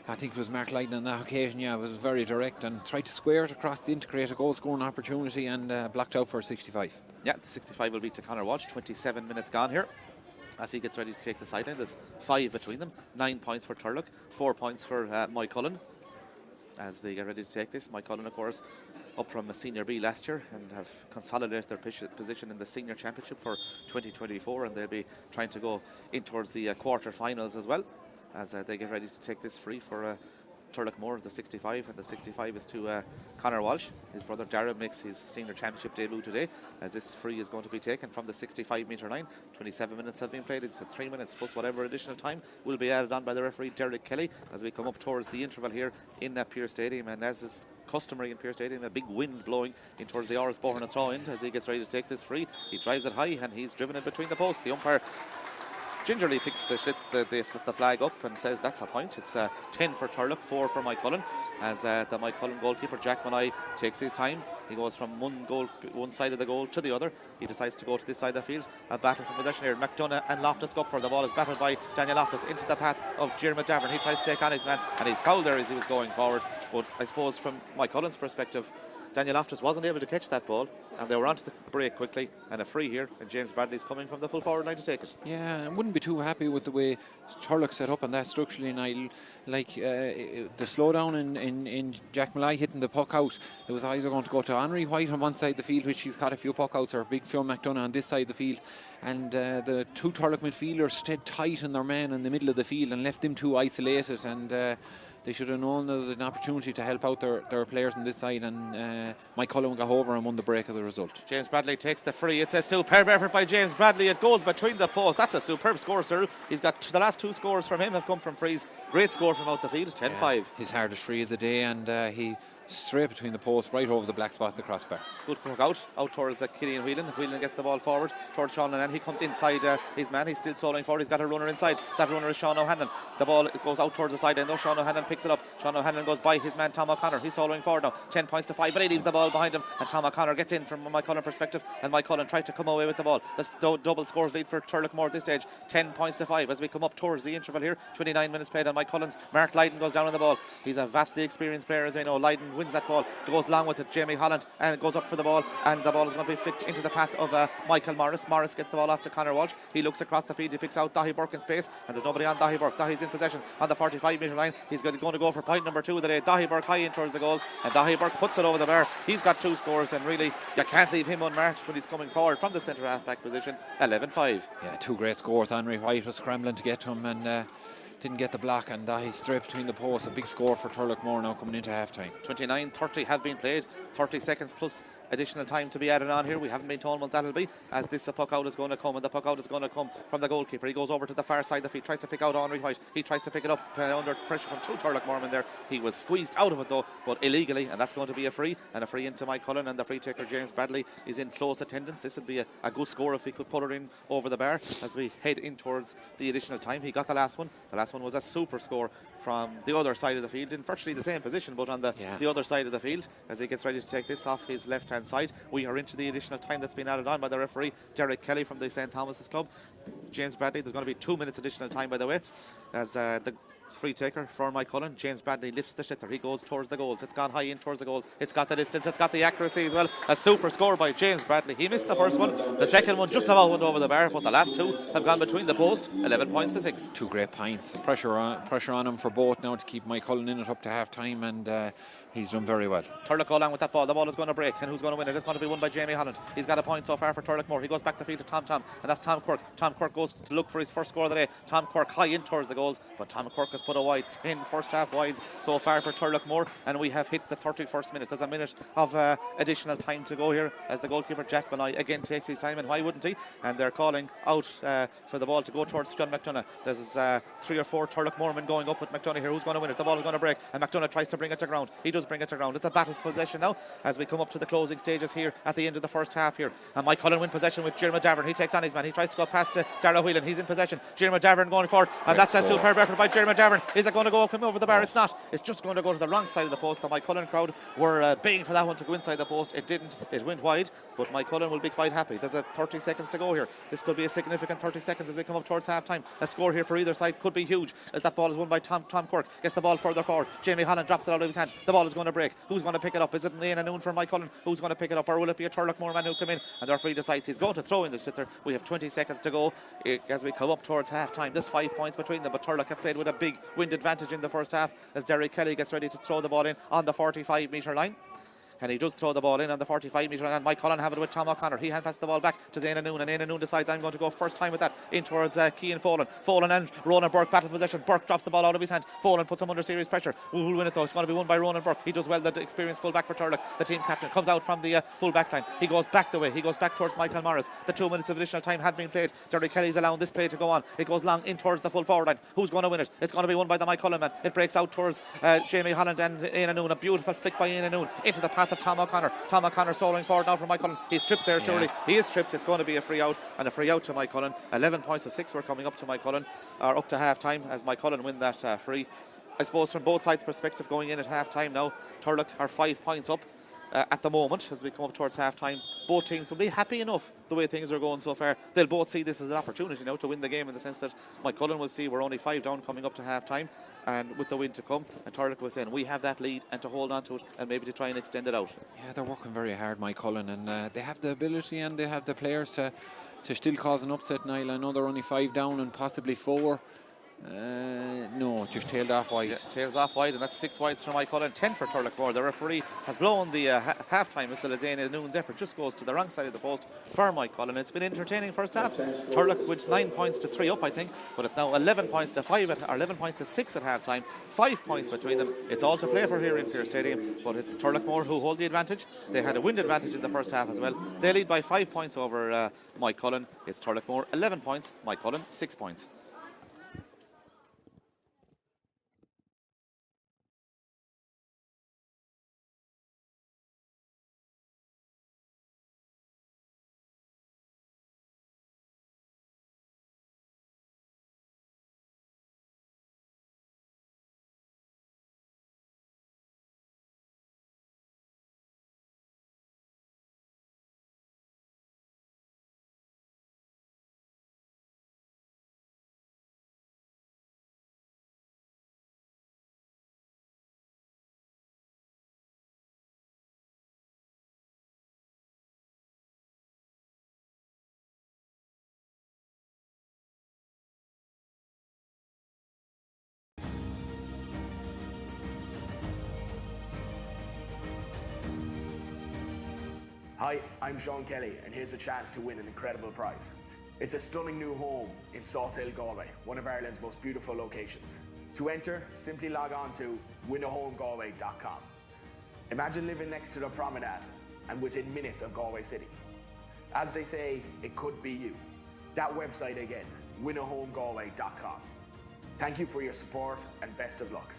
[SPEAKER 2] I think it was Mark Lydon on that occasion. Yeah, it was very direct and tried to square it across to integrate a goal scoring opportunity and blocked out for a 65.
[SPEAKER 1] Yeah, the 65 will be to Conor Walsh. 27 minutes gone here as he gets ready to take the sideline. There's 5 between them. 9 points for Turlough, 4 points for Maigh Cuilinn as they get ready to take this. Maigh Cuilinn, of course, up from a Senior B last year and have consolidated their position in the Senior Championship for 2024, and they'll be trying to go in towards the quarter-finals as well as they get ready to take this free for Turloughmore, the 65, and the 65 is to Conor Walsh. His brother Darragh makes his Senior Championship debut today as this free is going to be taken from the 65-metre line. 27 minutes have been played. It's 3 minutes plus whatever additional time will be added on by the referee Derek Kelly as we come up towards the interval here in Pearse Stadium. And as is customary in Pearse Stadium, a big wind blowing in towards the Áras Bohan and throw end as he gets ready to take this free. He drives it high and he's driven it between the posts. The umpire gingerly picks the flag up and says that's a point. It's 10 for Turlough, 4 for Maigh Cuilinn as the Maigh Cuilinn goalkeeper Jack Maigh takes his time. He goes from one side of the goal to the other. He decides to go to this side of the field. A battle for possession here. McDonagh and Loftus go up for the ball is battled by Daniel Loftus into the path of Jeremy Davern. He tries to take on his man and he's fouled there as he was going forward. But I suppose from Maigh Cullinn's perspective, Daniel Loftus wasn't able to catch that ball and they were onto the break quickly, and a free here, and James Bradley's coming from the full forward line to take it.
[SPEAKER 2] Yeah, I wouldn't be too happy with the way Turlough set up on that structurally, Niall. Like the slowdown in Jack Maigh hitting the puck out, it was either going to go to Henry White on one side of the field, which he's caught a few puck outs, or Big Phil McDonagh on this side of the field, and the two Turlough midfielders stayed tight on their man in the middle of the field and left them two isolated, and they should have known there was an opportunity to help out their players on this side, and Maigh Cuilinn got over and won the break as a result.
[SPEAKER 1] James Bradley takes the free. It's a superb effort by James Bradley. It goes between the posts. That's a superb score, sir. He's got the last 2 scores from him have come from frees. Great score from out the field, 10-5.
[SPEAKER 2] His hardest free of the day, and he straight between the post, right over the black spot in the crossbar.
[SPEAKER 1] Good work out towards Cuilinn Whelan. Whelan gets the ball forward towards Sean O'Hanlon. He comes inside his man. He's still soloing forward. He's got a runner inside. That runner is Sean O'Hanlon. The ball goes out towards the side end. Sean O'Hanlon picks it up. Sean O'Hanlon goes by his man Tom O'Connor. He's soloing forward now. 10 points to 5, but he leaves the ball behind him. And Tom O'Connor gets in from a Maigh Cuilinn perspective. And Maigh Cuilinn tries to come away with the ball. That's double scores lead for Turloughmore at this stage. 10 points to 5 as we come up towards the interval here. 29 minutes played on Maigh Cuillinn's. Mark Lydon goes down on the ball. He's a vastly experienced player, as I know. Lydon wins that ball, goes long with it. Jamie Holland and goes up for the ball, and the ball is going to be flicked into the path of Michael Morris. Morris gets the ball off to Conor Walsh. He looks across the field. He picks out Dahi Burke in space, and there's nobody on Dahi Burke. Dahi's in possession on the 45 metre line. He's going to go for point number 2 of the day. Dahi Burke high in towards the goals, and Dahi Burke puts it over the bar. He's got 2 scores, and really you can't leave him unmarked when he's coming forward from the centre half back position. 11-5.
[SPEAKER 2] Yeah, 2 great scores. Henry White was scrambling to get to him and didn't get the block, and Dahi straight between the posts. A big score for Turloughmore now coming into half time.
[SPEAKER 1] 29-30 have been played. 30 seconds plus additional time to be added on here. We haven't been told what that'll be, as this puck out is going to come, and the puck out is going to come from the goalkeeper. He goes over to the far side of the field, tries to pick out Henry White. He tries to pick it up under pressure from 2 Turloughmore men there. He was squeezed out of it though, but illegally, and that's going to be a free, and a free into Maigh Cuilinn, and the free taker James Bradley is in close attendance. This would be a good score if he could put it in over the bar as we head in towards the additional time. He got the last one. The last one was a super score from the other side of the field, in virtually the same position, but on the other side of the field, as he gets ready to take this off his left hand side. We are into the additional time that's been added on by the referee Derek Kelly from the St Thomas's Club. James Bradley, there's going to be 2 minutes additional time, by the way, as the free taker for Maigh Cuilinn. James Bradley lifts the shitter. He goes towards the goals. It's gone high in towards the goals. It's got the distance. It's got the accuracy as well. A super score by James Bradley. He missed the first one. The second one just about went over the bar, but the last 2 have gone between the post. 11 points to 6.
[SPEAKER 2] 2 great points. Pressure on him for both now to keep Maigh Cuilinn in it up to half time, and he's done very well.
[SPEAKER 1] Turlough go along with that ball. The ball is going to break, and who's going to win it? It's going to be won by Jamie Holland. He's got a point so far for Turloughmore. He goes back the field to Tom, and that's Tom Quirk. Tom Quirk goes to look for his first score of the day. Tom Quirk high in towards the goals, but Tom Quirk has put a wide. 10 first half wides so far for Turloughmore, and we have hit the 31st minute. There's a minute of additional time to go here as the goalkeeper Jack Maigh again takes his time, and why wouldn't he? And they're calling out for the ball to go towards John McDonough. There's 3 or 4 Turloughmore men going up with McDonough here. Who's going to win it? The ball is going to break, and McDonough tries to bring it to ground. He does bring it to ground. It's a battle for possession now as we come up to the closing stages here at the end of the first half here. And Maigh Cuilinn win possession with Jeremy Davern. He takes on his man. He tries to go past Darragh Whelan. He's in possession. Jeremy Davern going forward, and that's a superb effort by Jeremy Davern. Is it going to go over the bar? It's not. It's just going to go to the wrong side of the post. The Maigh Cuilinn crowd were begging for that one to go inside the post. It didn't. It went wide, but Maigh Cuilinn will be quite happy. There's 30 seconds to go here. This could be a significant 30 seconds as we come up towards half time. A score here for either side could be huge, as that ball is won by Tom Quirk. Gets the ball further forward. Jamie Holland drops it out of his hand. The ball is going to break. Who's going to pick it up? Is it Ian Noon for Maigh Cuilinn? Who's going to pick it up, or will it be a Turloughmore man who come in? And the referee decides he's going to throw in the sitter. We have 20 seconds to go as we come up towards half time. There's 5 points between them, but Turlough have played with a big wind advantage in the first half as Derek Kelly gets ready to throw the ball in on the 45 metre line. And he does throw the ball in on the 45 metre line, and Maigh Cuilinn have it with Tom O'Connor. He hand passes the ball back to Zaina Noon, and Zaina Noon decides I'm going to go first time with that in towards Cian Folan. Folan and Ronan Burke battle possession. Burke drops the ball out of his hand. Folan puts him under serious pressure. Who will win it though? It's going to be won by Ronan Burke. He does well, the experienced full back for Turlough. The team captain comes out from the full back line. He goes back the way. He goes back towards Michael Morris. The 2 minutes of additional time had been played. Derry Kelly's allowing this play to go on. It goes long in towards the full forward line. Who's going to win it? It's going to be won by the Maigh Cuilinn man. It breaks out towards Jamie Holland and Zaina Noon. A beautiful flick by Zaina Noon into the path of Tom O'Connor. Tom O'Connor soloing forward now from Maigh Cuilinn. He's tripped there, surely. He is tripped. It's going to be a free out, and a free out to Maigh Cuilinn. 11 points to 6 we're coming up to Maigh Cuilinn, or up to half time, as Maigh Cuilinn win that free. I suppose from both sides' perspective going in at half time now, Turlough are 5 points up at the moment as we come up towards half time. Both teams will be happy enough the way things are going so far. They'll both see this as an opportunity now to win the game, in the sense that Maigh Cuilinn will see we're only 5 down coming up to half time, and with the win to come, and Turlough will say we have that lead and to hold on to it and maybe to try and extend it out.
[SPEAKER 2] Yeah, they're working very hard, Maigh Cuilinn, and they have the ability and they have the players to still cause an upset. Niall, I know they're only 5 down and possibly 4. No, just tailed off wide.
[SPEAKER 1] Yeah, tails off wide, and that's 6 wides from Maigh Cuilinn, 10 for Turloughmore. The referee has blown the half-time whistle as Zaina Noon's effort just goes to the wrong side of the post for Maigh Cuilinn. It's been entertaining first half. Turlough with 9 points to 3 up, I think, but it's now 11 points to 5 or 11 points to 6 at half-time. 5 points between them. It's all to play for here in Pearse Stadium, but it's Turloughmore who hold the advantage. They had a wind advantage in the first half as well. They lead by 5 points over Maigh Cuilinn. It's Turloughmore 11 points, Maigh Cuilinn 6 points.
[SPEAKER 4] Hi, I'm Sean Kelly, and here's a chance to win an incredible prize. It's a stunning new home in Salthill, Galway, one of Ireland's most beautiful locations. To enter, simply log on to winahomegalway.com. Imagine living next to the promenade and within minutes of Galway City. As they say, it could be you. That website again, winahomegalway.com. Thank you for your support and best of luck.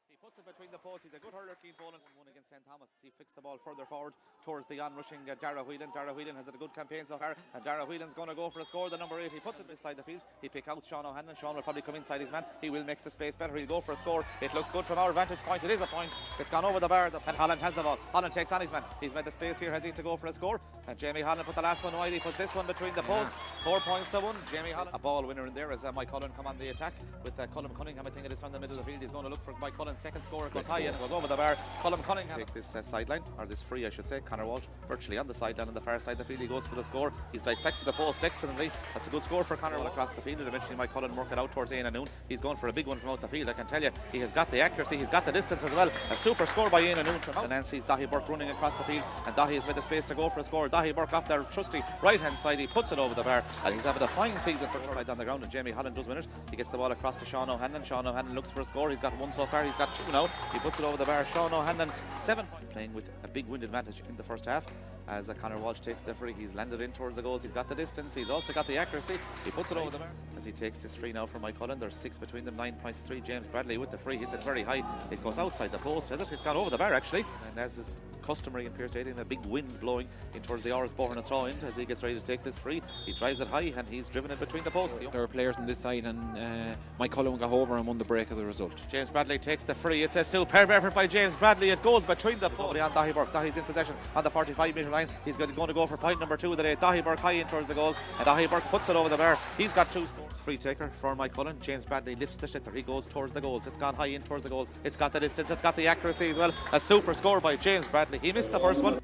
[SPEAKER 1] He puts it between the posts. He's a good hurler, Keane Boland. 1-1 against St. Thomas. He flicks the ball further forward towards the on-rushing Dara Whelan. Dara Whelan has had a good campaign so far, and Dara Whelan's going to go for a score. The number 8. He puts it beside the field. He pick out Sean O'Hanlon. Sean will probably come inside his man. He will mix the space better. He'll go for a score. It looks good from our vantage point. It is a point. It's gone over the bar, and Holland has the ball. Holland takes on his man. He's made the space here. Has he to go for a score? And Jamie Holland put the last one wide. He puts this one between the posts. 4 points to 1. Jamie Holland, a ball winner in there as Mike Cullen come on the attack with Cullum Cunningham. I think it is from the middle of the field. He's going to look for Mike Cullen's second score. It goes high and it goes over the bar. Cullum Cunningham take this sideline, or this free I should say. Connor Walsh virtually on the sideline on the far side of the field. He goes for the score. He's dissected the post excellently. That's a good score for Connor across the field. And eventually Mike Cullen work it out towards Ian Noon. He's going for a big one from out the field. I can tell you, he has got the accuracy, he's got the distance as well. A super score by Ian Noon from out. And then sees Dahi Burke running across the field, and Dahi has made the space to go for a score. Dahi Burke off their trusty right hand side. He puts it over the bar, and he's having a fine season for rides on the ground. And Jamie Holland does win it. He gets the ball across to Sean O'Hanlon. Sean O'Hanlon looks for a score. He's got one so far. He's got 2 now. He puts it over the bar. Sean O'Hanlon 7 points, playing with a big wind advantage in the first half. As Connor Walsh takes the free, he's landed in towards the goals. He's got the distance. He's also got the accuracy. He puts it over the bar as he takes this free now from Mike Cullen. There's 6 between them. 9 points to 3. James Bradley with the free hits it very high. It goes outside the post. Has it? It's gone over the bar actually. And as is customary in Pearse Stadium, a big wind blowing in towards the Oris Bourne and throw in as he gets ready to take this free. He drives it high and he's driven it between the posts.
[SPEAKER 2] There are players on this side, and Mike Cullen got over and won the break as a result.
[SPEAKER 1] James Bradley takes the free. It's a superb effort by James Bradley. It goes between the posts on Dahi Burke. Dahi's in possession on the 45 metre line. He's going to go for point number 2 of the day. Dahi Burke high in towards the goals, and Dahi Burke puts it over the bar. He's got 2 scores. Free taker for Mike Cullen. James Bradley lifts the shitter. He goes towards the goals. It's gone high in towards the goals. It's got the distance. It's got the accuracy as well. A super score by James Bradley. He missed the first one.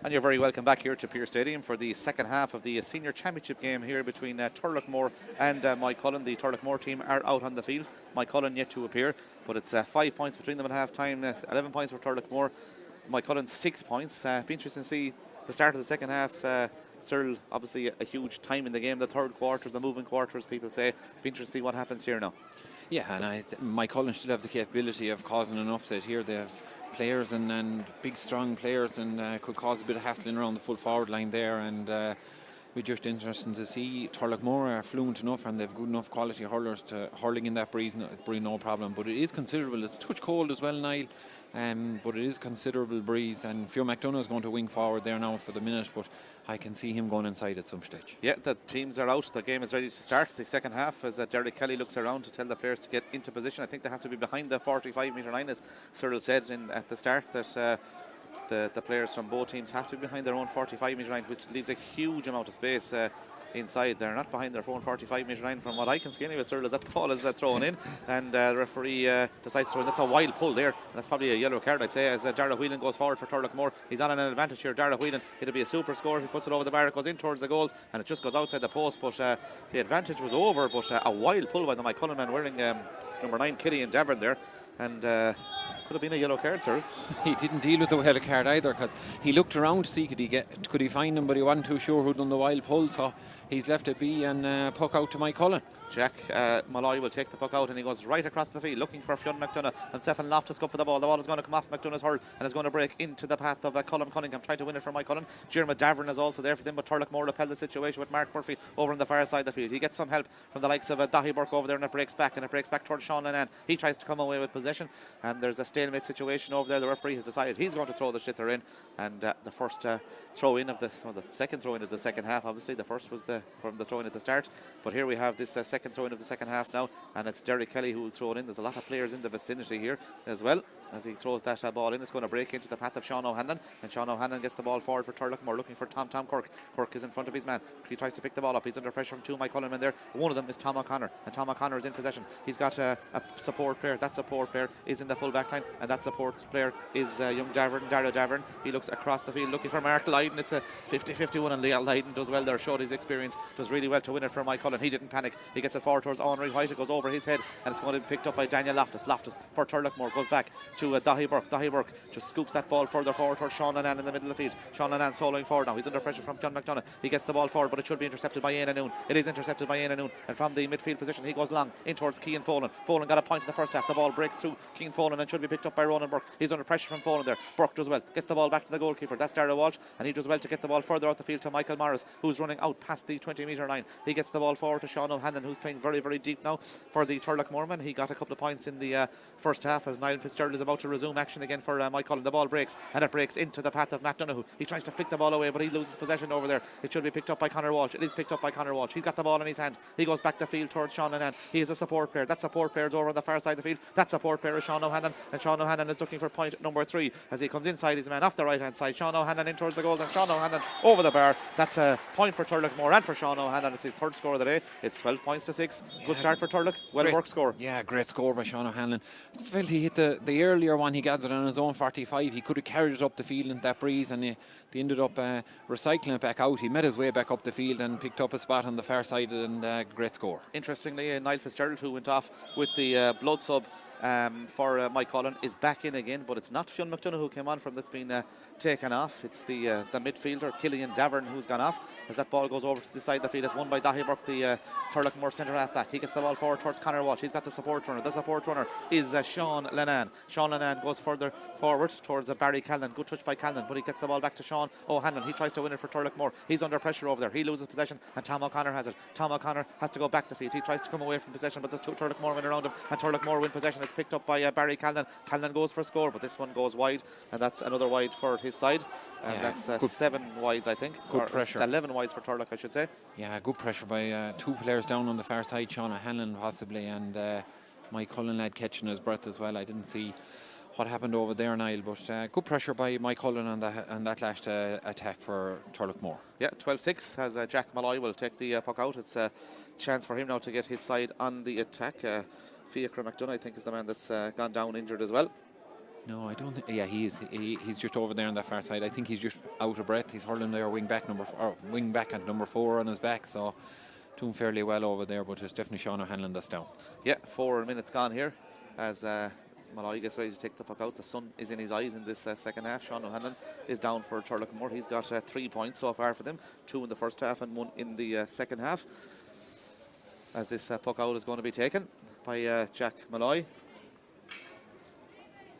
[SPEAKER 1] And you're very welcome back here to Pearse Stadium for the second half of the Senior Championship game here between Turloughmore and Maigh the Turloughmore team are out on the field. Maigh yet to appear, but it's 5 points between them at half time, 11 points for Turloughmore. Maigh 6 points. Be interesting to see the start of the second half. Still, obviously, a huge time in the game. The third quarter, the moving quarters, people say. Be interesting to see what happens here now.
[SPEAKER 2] Yeah, and Maigh should have the capability of causing an upset here. They have players and big, strong players, and could cause a bit of hassling around the full forward line there. And we're just interesting to see. Turloughmore are fluent enough, and they've good enough quality hurlers to hurling in that breeze, no problem. But it is considerable. It's a touch cold as well, Niall. But it is considerable breeze, and Fionn McDonough is going to wing forward there now for the minute, but I can see him going inside at some stage.
[SPEAKER 1] Yeah, the teams are out. The game is ready to start. The second half, as Derek Kelly looks around to tell the players to get into position. I think they have to be behind the 45-metre line, as Cyril said at the start, that the players from both teams have to be behind their own 45-metre line, which leaves a huge amount of space inside. They're not behind their own 45-metre line from what I can see anyway, Cyril, as that ball is thrown in, and the referee decides to throw in. That's a wild pull there, and that's probably a yellow card, I'd say, as Dara Whelan goes forward for Turloughmore. He's on an advantage here, Dara Whelan. It'll be a super score if he puts it over the bar. It goes in towards the goals, and it just goes outside the post, but the advantage was over. But a wild pull by the Maigh man wearing number 9 Cuilinn Davern there, and could have been a yellow card, sir.
[SPEAKER 2] He didn't deal with the yellow card either, because he looked around to see could he find him, but he wasn't too sure who'd done the wild pull, so he's left it be and puck out to Maigh.
[SPEAKER 1] Jack Malloy will take the puck out, and he goes right across the field looking for Fionn McDonough, and Stephen Loftus go for the ball. The ball is going to come off McDonough's hurl and is going to break into the path of Colm Cunningham, trying to win it for Maigh. Jeremy Davern is also there for them, but Turloughmore repel the situation with Mark Murphy over on the far side of the field. He gets some help from the likes of Dahi Burke over there, and it breaks back towards Sean Lennon. He tries to come away with possession, and there's a stalemate situation over there. The referee has decided he's going to throw the shitter in, and the first throw-in of the second throw-in of the second half. Obviously the first was from the throw-in at the start, but here we have this second throw-in of the second half now, and it's Derek Kelly who will throw it in. There's a lot of players in the vicinity here as well. As he throws that ball in, it's going to break into the path of Sean O'Hanlon, and Sean O'Hanlon gets the ball forward for Turloughmore, looking for Tom Cork. Cork is in front of his man. He tries to pick the ball up. He's under pressure from two Maigh men there. One of them is Tom O'Connor, and Tom O'Connor is in possession. He's got a support player. That support player is in the full back line, and that support player is young Dara Davern. He looks across the field looking for Mark Lydon. It's a 50-51, and Lydon does well there, showed his experience, does really well to win it for Maigh. He didn't panic. He gets it forward towards Henry White. It goes over his head, and it's going to be picked up by Daniel Loftus. Loftus for Turloughmore goes back to Dahi Burke. Dahi Burke just scoops that ball further forward towards Sean Lennon in the middle of the field. Sean Lennon soloing forward now. He's under pressure from John McDonough. He gets the ball forward, but it should be intercepted by Ian Noon. It is intercepted by Ian Noon, and from the midfield position he goes long in towards Cian Folan. Folan got a point in the first half. The ball breaks through Cian Folan and should be picked up by Ronan Burke. He's under pressure from Folan there. Burke does well, gets the ball back to the goalkeeper. That's Dara Walsh, and he does well to get the ball further out the field to Michael Morris, who's running out past the 20-metre line. He gets the ball forward to Sean O'Hanlon, who's playing very, very deep now for the Turloughmore men. He got a couple of points in the first half, as Niall Fitzgerald is about to resume action again for Maigh. The ball breaks, and it breaks into the path of Matt Donoghue. He tries to flick the ball away, but he loses possession over there. It should be picked up by Conor Walsh. It is picked up by Conor Walsh. He's got the ball in his hand. He goes back the field towards Sean Lennon. He is a support player. That support player is over on the far side of the field. That support player is Sean O'Hanlon, and Sean O'Hanlon is looking for point number 3 as he comes inside his man off the right hand side. Sean O'Hanlon in towards the goal, and Sean O'Hanlon over the bar. That's a point for Turloughmore and for Sean O'Hanlon. It's his third score of the day. It's 12 points to 6. Good start for Turlough. Well worked score.
[SPEAKER 2] Yeah, great score by Sean O'Hanlon. I felt he hit the earlier one. He gathered on his own 45. He could have carried it up the field in that breeze, and they ended up recycling it back out. He made his way back up the field and picked up a spot on the far side, and great score.
[SPEAKER 1] Interestingly, Niall Fitzgerald, who went off with the blood sub for Maigh, is back in again, but it's not Fionn McDonough who came on from that's been taken off. It's the midfielder Cuilinn Davern who's gone off, as that ball goes over to the side of the field. It's won by Dahi Burke, the Turloughmore centre half back. He gets the ball forward towards Conor Walsh. He's got the support runner. The support runner is Sean Lennon. Sean Lennon goes further forward towards Barry Callan. Good touch by Callan, but he gets the ball back to Sean O'Hanlon. He tries to win it for Turloughmore. He's under pressure over there. He loses possession, and Tom O'Connor has it. Tom O'Connor has to go back the field. He tries to come away from possession, but there's two Turloughmore men around him, and Turloughmore win possession. It's picked up by Barry Callan. Callan goes for a score, but this one goes wide, and that's another wide for his side. And that's 7 wides, I think.
[SPEAKER 2] Good pressure.
[SPEAKER 1] 11 wides for Turlough, I should say.
[SPEAKER 2] Yeah, good pressure by 2 players down on the far side, Sean O'Hanlon possibly, and Maigh lad catching his breath as well. I didn't see what happened over there, Niall, but good pressure by Maigh on that last attack for Turloughmore. Yeah,
[SPEAKER 1] 12-6 as Jack Malloy will take the puck out. It's a chance for him now to get his side on the attack. Fiachra McDonough, I think, is the man that's gone down injured as well.
[SPEAKER 2] No, I don't think. Yeah, he is. He's just over there on that far side. I think he's just out of breath. He's hurling there wing back at number 4 on his back. So doing fairly well over there, but it's definitely Sean O'Hanlon that's down.
[SPEAKER 1] Yeah, 4 minutes gone here as Maigh gets ready to take the puck out. The sun is in his eyes in this second half. Sean O'Hanlon is down for Turloughmore. He's got 3 points so far for them, 2 in the first half and 1 in the second half. As this puck out is going to be taken by Jack Malloy.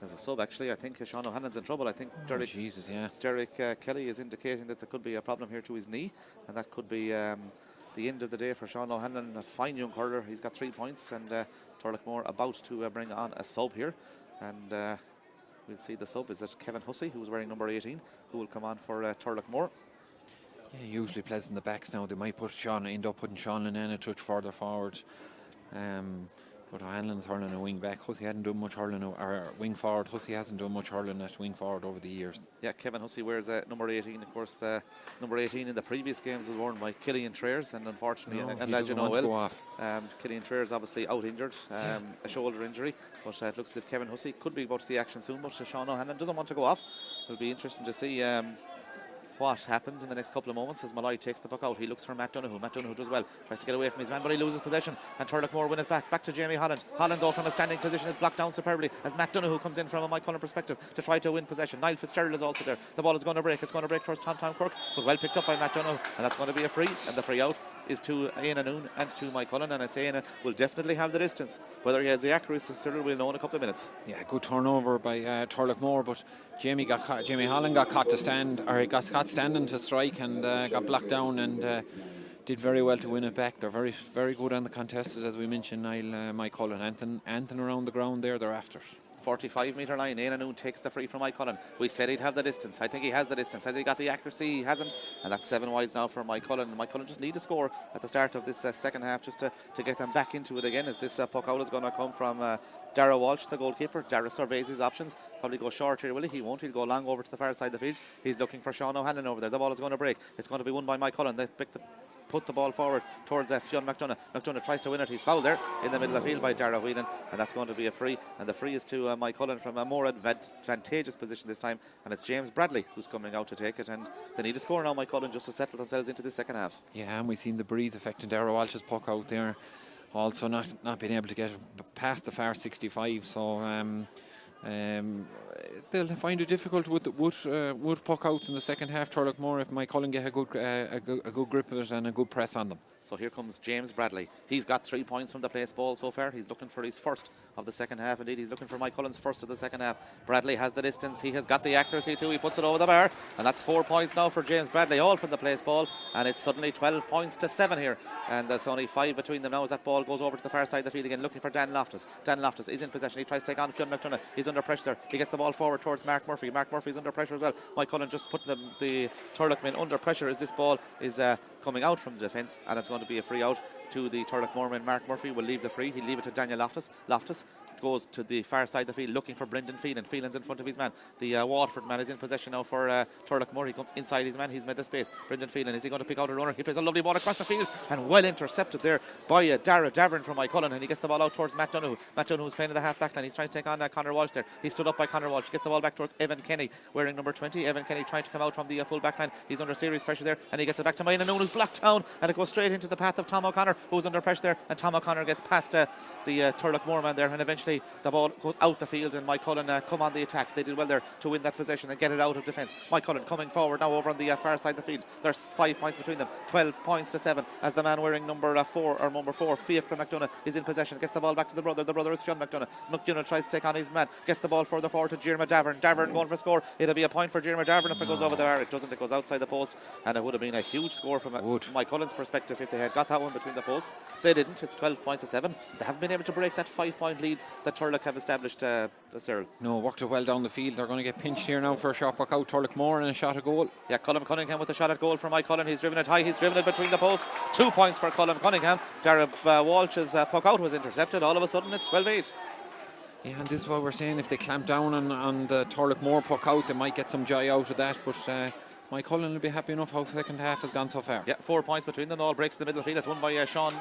[SPEAKER 1] There's a sub actually. I think Sean O'Hanlon's in trouble. I think Derek Kelly is indicating that there could be a problem here to his knee, and that could be the end of the day for Sean O'Hanlon. A fine young hurler. He's got 3 points, and Turloughmore about to bring on a sub here, and we'll see the sub is that Kevin Hussey, who's wearing number 18, who will come on for Turloughmore.
[SPEAKER 2] Yeah, usually plays in the backs now. They might end up putting Sean in a touch further forward. But O'Hanlon's hurling a wing back. Hussey hadn't done much hurling, or wing forward. Hussey hasn't done much hurling at wing forward over the years. Yeah,
[SPEAKER 1] Kevin Hussey wears number 18. Of course, the number 18 in the previous games was worn by Cuilinn Traers, and unfortunately, and as you know well, Cuilinn Traers obviously out injured, a shoulder injury. But it looks as if Kevin Hussey could be about to see action soon. But Sean O'Hanlon doesn't want to go off. It'll be interesting to see what happens in the next couple of moments as Maigh takes the puck out. He looks for Matt Donoghue. Matt Donoghue does well, tries to get away from his man, but he loses possession, and Turloughmore win it back to Jamie Holland. Holland, though, from a standing position is blocked down superbly as Matt Donoghue comes in from a Mike Cullen perspective to try to win possession. Niall Fitzgerald is also there. The ball is going to break. It's going to break towards Tom Cork, but well picked up by Matt Donoghue, and that's going to be a free, and the free out is to Iona Noon and to Mike Cullen, and it's Iona will definitely have the distance. Whether he has the accuracy, Cyril will know in a couple of minutes.
[SPEAKER 2] Yeah, good turnover by Turloughmore, but Jamie Holland got caught standing to strike and got blocked down, and did very well to win it back. They're very, very good on the contested, as we mentioned. Niall, Mike Cullen, Anton around the ground there. They're after.
[SPEAKER 1] 45-metre line. Iona Noon takes the free from Mike Cullen. We said he'd have the distance. I think he has the distance. Has he got the accuracy? He hasn't. And that's 7 wides now for Mike Cullen. Mike Cullen just need to score at the start of this second half just to get them back into it again, as this puck out is going to come from Dara Walsh, the goalkeeper. Dara surveys his options. Probably go short here, will he? He won't. He'll go long over to the far side of the field. He's looking for Sean O'Hanlon over there. The ball is going to break. It's going to be won by Mike Cullen. They put the ball forward towards Fionn McDonagh. McDonagh tries to win it. He's fouled there in the middle of the field by Dara Whelan, and that's going to be a free. And the free is to Mike Cullen from a more advantageous position this time, and it's James Bradley who's coming out to take it. And they need to score now, Mike Cullen, just to settle themselves into the second half.
[SPEAKER 2] Yeah, and we've seen the breeze affecting Dara Walsh's puck out there. Also not being able to get past the far 65, so they'll find it difficult with puck outs in the second half. Turloughmore, if Mike Cullen get a good grip of it and a good press on them.
[SPEAKER 1] So here comes James Bradley. He's got 3 points from the place ball so far. He's looking for his first of the second half. Indeed, he's looking for Mike Cullen's first of the second half. Bradley has the distance. He has got the accuracy too. He puts it over the bar, and that's 4 points now for James Bradley, all from the place ball. And it's suddenly 12 points to 7 here. And there's only 5 between them now as that ball goes over to the far side of the field again, looking for Dan Loftus. Dan Loftus is in possession. He tries to take on Fionn McDonagh. He's under pressure there. He gets the ball forward towards Mark Murphy. Mark Murphy's under pressure as well. Mike Cullen just putting the Turloughmore under pressure as this ball is coming out from the defence, and it's going to be a free out to the Turloughmore man. Mark Murphy will leave the free. He'll leave it to Daniel Loftus. Loftus goes to the far side of the field looking for Brendan Phelan. Phelan's in front of his man. The Waterford man is in possession now for Turloughmore. He comes inside his man. He's made the space. Brendan Phelan, is he going to pick out a runner? He plays a lovely ball across the field and well intercepted there by Dara Davern from Mike Cullen, and he gets the ball out towards Matt Donoghue. Matt Donoghue's playing in the half back line. He's trying to take on Conor Walsh there. He's stood up by Conor Walsh. He gets the ball back towards Evan Kenny wearing number 20. Evan Kenny trying to come out from the full back line. He's under serious pressure there, and he gets it back to Iona Noon, who's blocked down, and it goes straight into the path of Tom O'Connor, who's under pressure there, and Tom O'Connor gets past the Turloughmore man there, and eventually the ball goes out the field, and Mike Cullen come on the attack. They did well there to win that possession and get it out of defence. Mike Cullen coming forward now over on the far side of the field. There's 5 points between them, 12 points to 7, as the man wearing number 4, Fiacre McDonagh, is in possession. Gets the ball back to the brother. The brother is Fionn McDonagh. McDonagh tries to take on his man. Gets the ball further forward to Jeremy Davern. Davern going for a score. It'll be a point for Jeremy Davern if it goes over the bar. It doesn't. It goes outside the post, and it would have been a huge score from Mike Cullen's perspective if they had got that one between the posts. They didn't. It's 12 points to 7. They haven't been able to break that 5-point lead that Turlough have established. Cyril.
[SPEAKER 2] No, worked it well down the field. They're going to get pinched here now for a shot puck out. Turloughmore and a shot at goal.
[SPEAKER 1] Yeah, Colm Cunningham with a shot at goal for Mike Cullen. He's driven it high. He's driven it between the posts. 2 points for Colm Cunningham. Dara Walsh's puck out was intercepted. All of a sudden, it's 12-8.
[SPEAKER 2] Yeah, and this is what we're saying. If they clamp down on the Turloughmore puck out, they might get some joy out of that. But Cullen will be happy enough how the second half has gone so far.
[SPEAKER 1] Yeah, 4 points between them. All breaks in the middle field. It's won by Sean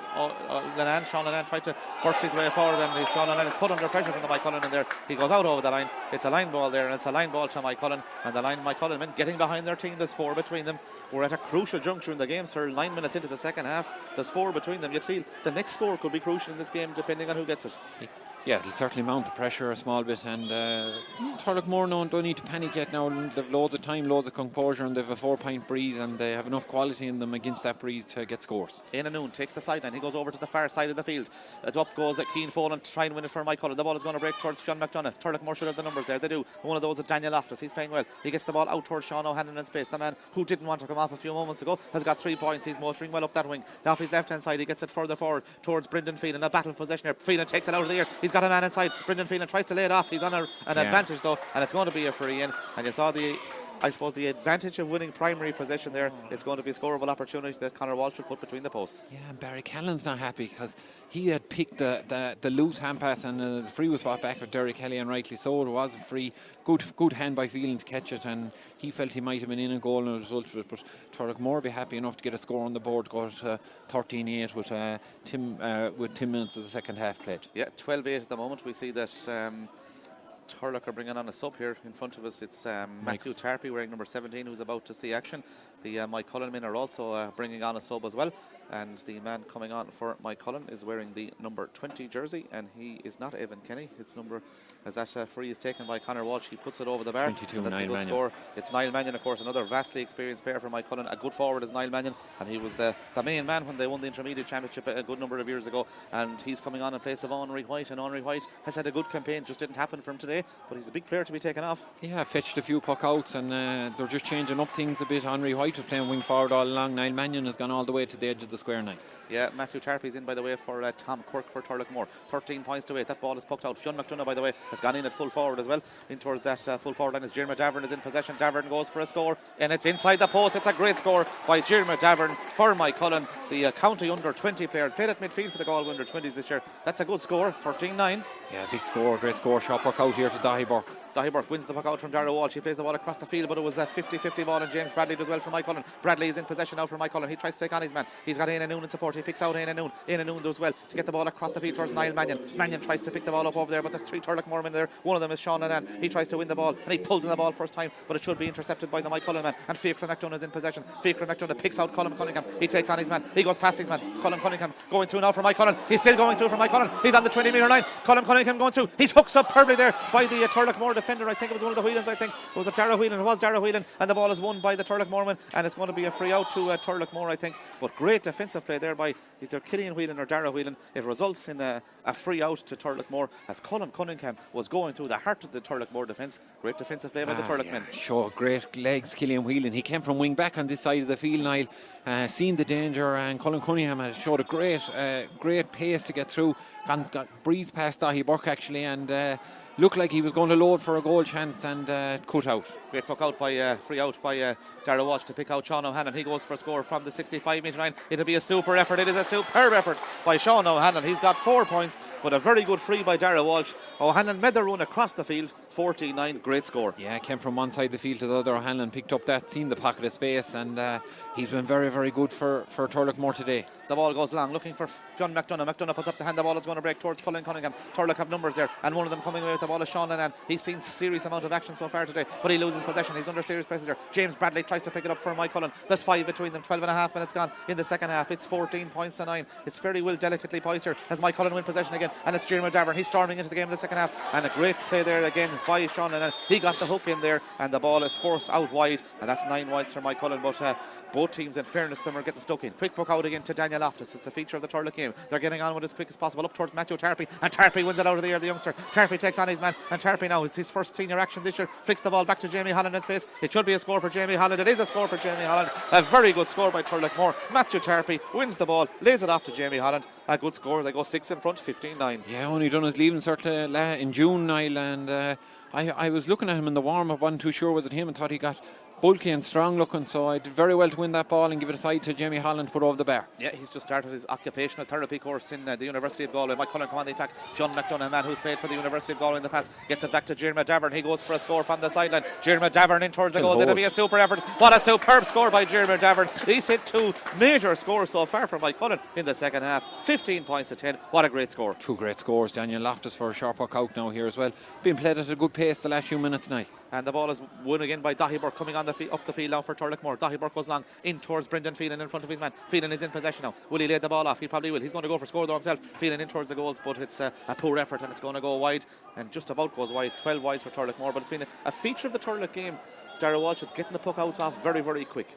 [SPEAKER 1] Lennon. Sean Lennon tried to burst his way forward, and Sean Lennon is put under pressure from the Cullen in there. He goes out over the line. It's a line ball there, and it's a line ball to Cullen. And the Cullen men getting behind their team. There's 4 between them. We're at a crucial juncture in the game, sir. 9 minutes into the second half. There's 4 between them. You'd feel the next score could be crucial in this game, depending on who gets it.
[SPEAKER 2] Yeah, it'll certainly mount the pressure a small bit, and Turloughmore don't need to panic yet now. They've loads of time, loads of composure, and they've a 4-point breeze, and they have enough quality in them against that breeze to get scores. Ioma
[SPEAKER 1] takes the sideline. He goes over to the far side of the field. Up goes Cian Folin to try and win it for Cullen. The ball is going to break towards Fionn McDonagh. Turloughmore should have the numbers there. They do. One of those is Daniel Loftus. He's playing well. He gets the ball out towards Sean O'Hanlon in space. The man who didn't want to come off a few moments ago has got 3 points. He's motoring well up that wing. Off his left hand side, he gets it further forward towards Brendan Phelan. A battle of possession here. Phelan takes it out of the air. He's got a man inside. Brendan Phelan tries to lay it off. He's on an advantage though, and it's going to be a free in. And you saw the advantage of winning primary possession there. It's going to be a scoreable opportunity that Conor Walsh will put between the posts.
[SPEAKER 2] Yeah, and Barry Callan's not happy because he had picked the loose hand pass, and the free was brought back with Derry Kelly, and rightly so. It was a free, good hand by Phelan to catch it, and he felt he might have been in a goal as a result of it. But Turloughmore be happy enough to get a score on the board, go to 13-8 with 10 minutes of the second half played.
[SPEAKER 1] Yeah, 12-8 at the moment. We see that Turlough are bringing on a sub here in front of us. It's Matthew Tarpey wearing number 17, who's about to see action. The Cullen men are also bringing on a sub as well, and the man coming on for Cullen is wearing the number 20 jersey, and he is not Evan Kenny. It's number, as that free is taken by Conor Walsh, he puts it over the bar.
[SPEAKER 2] 22,
[SPEAKER 1] that's
[SPEAKER 2] Niall
[SPEAKER 1] a good
[SPEAKER 2] Mannion.
[SPEAKER 1] score. It's Niall Mannion, of course, another vastly experienced player for Cullen. A good forward is Niall Mannion, and he was the main man when they won the intermediate championship a good number of years ago, and he's coming on in place of Henry White, and Henry White has had a good campaign. Just didn't happen for him today, but he's a big player to be taken off.
[SPEAKER 2] Yeah, fetched a few puck outs, and they're just changing up things a bit. Henry White was playing wing forward all along. Niall Mannion has gone all the way to the edge of the square now.
[SPEAKER 1] Yeah, Matthew Tarpey's in, by the way, for Tom Quirk for Turloughmore. 13 points to 8. That ball is pucked out. Fionn McDonagh, by the way, has gone in at full forward as well. In towards that full forward line as Jeremy Davern is in possession. Davern goes for a score, and it's inside the post. It's a great score by Jeremy Davern for Cullen, the county under 20 player. Played at midfield for the Galway under 20s this year. That's a good score, 13-9.
[SPEAKER 2] Yeah, big score, great score. Shot puck out here to Dahi Burke.
[SPEAKER 1] Dahi Burke wins the puck out from Darragh Walsh. He plays the ball across the field, but it was a 50-50 ball, and James Bradley does well for Cullen. Bradley is in possession now for Cullen. He tries to take on his man. He's got Éanna Noon in support. He picks out Éanna Noon. Éanna Noon does well to get the ball across the field towards Niall Mannion. Mannion tries to pick the ball up over there, but there's 3 Turloughmore men there. One of them is Sean Lennon. He tries to win the ball, and he pulls in the ball first time, but it should be intercepted by the Cullen man. And Fiacre McDonagh is in possession. Fiacre McDonagh picks out Colin Cunningham. He takes on his man. He goes past his man. Colin Cunningham going through now for Cullen. He's still going through for Cullen. He's on the 20-metre line. Colin Cunningham going through. He's hooked superbly there by the Turloughmore defender. I think it was one of the Whelans. I think it was Darragh Whelan. It was Darragh Whelan, and the ball is won by the Turloughmore man, and it's going to be a free out to Turloughmore, I think. But great defensive play there by either Cillian Whelan or Darragh Whelan. It results in a free out to Turloughmore as Colin Cunningham was going through the heart of the Turloughmore defence. Great defensive play by the Turlough men.
[SPEAKER 2] Sure, great legs, Cillian Whelan. He came from wing back on this side of the field, Niall, seen the danger, and Colin Cunningham had showed a great pace to get through. Got breezed past Dahi Burke actually, and looked like he was going to load for a goal chance, and cut out.
[SPEAKER 1] Great puck out by free out by Darragh Walsh to pick out Sean O'Hanlon. He goes for a score from the 65-metre line. It'll be a super effort. It is a superb effort by Sean O'Hanlon. He's got 4 points, but a very good free by Darragh Walsh. O'Hanlon made the run across the field. 14-9, great score.
[SPEAKER 2] Yeah, came from one side of the field to the other. O'Hanlon picked up that, seen the pocket of space, and he's been very, very good for Turloughmore today.
[SPEAKER 1] The ball goes long, looking for Fionn McDonagh. McDonagh puts up the hand. The ball is going to break towards Colin Cunningham. Turlough have numbers there, and one of them coming away with the ball is Sean Lennon. He's seen serious amount of action so far today, but he loses possession. He's under serious pressure there. James Bradley tries to pick it up for Cullen. There's 5 between them. 12.5 minutes gone in the second half. It's 14 points to 9. It's very well delicately poised here as Cullen win possession again, and it's Jeremy Davern. He's storming into the game in the second half, and a great play there again by Sean Lennon. He got the hook in there, and the ball is forced out wide, and that's 9 wides for Cullen. But both teams, in fairness to them, are getting stuck in. Quick puck out again to Daniel Loftus. It's a feature of the Turlough game. They're getting on with as quick as possible up towards Matthew Tarpey, and Tarpey wins it out of the air, the youngster. Tarpey takes on his man, and Tarpey now is his first senior action this year. Flicks the ball back to Jamie Holland in space. It should be a score for Jamie Holland. It is a score for Jamie Holland. A very good score by Turloughmore. Matthew Tarpey wins the ball, lays it off to Jamie Holland. A good score. They go 6 in front, 15-9.
[SPEAKER 2] Yeah, only done his leaving cert in June, Niall, and I was looking at him in the warm-up, wasn't too sure was it him, and thought he got bulky and strong looking, so I did very well to win that ball and give it aside to Jamie Holland to put over the bar.
[SPEAKER 1] Yeah, he's just started his occupational therapy course in the University of Galway. Mike Cuilinn come on the attack. Fionn McDonagh, a man who's played for the University of Galway in the past, gets it back to Jeremy Davern. He goes for a score from the sideline. Jeremy Davern in towards the goals. It'll be a super effort. What a superb score by Jeremy Davern. He's hit 2 major scores so far from Mike Cuilinn in the second half. 15 points to 10. What a great score.
[SPEAKER 2] 2 great scores. Daniel Loftus for a sharp puck out now here as well. Being played at a good pace the last few minutes now.
[SPEAKER 1] And the ball is won again by Dahi Burke coming on the up the field now for Turloughmore. Dahi Burke goes long in towards Brendan Phelan in front of his man. Phelan is in possession now. Will he lay the ball off? He probably will. He's going to go for score though himself. Phelan in towards the goals, but it's a poor effort and it's going to go wide and just about goes wide. 12 wides for Turloughmore, but it's been a feature of the Turlough game. Darragh Walsh is getting the puck outs off very, very quick.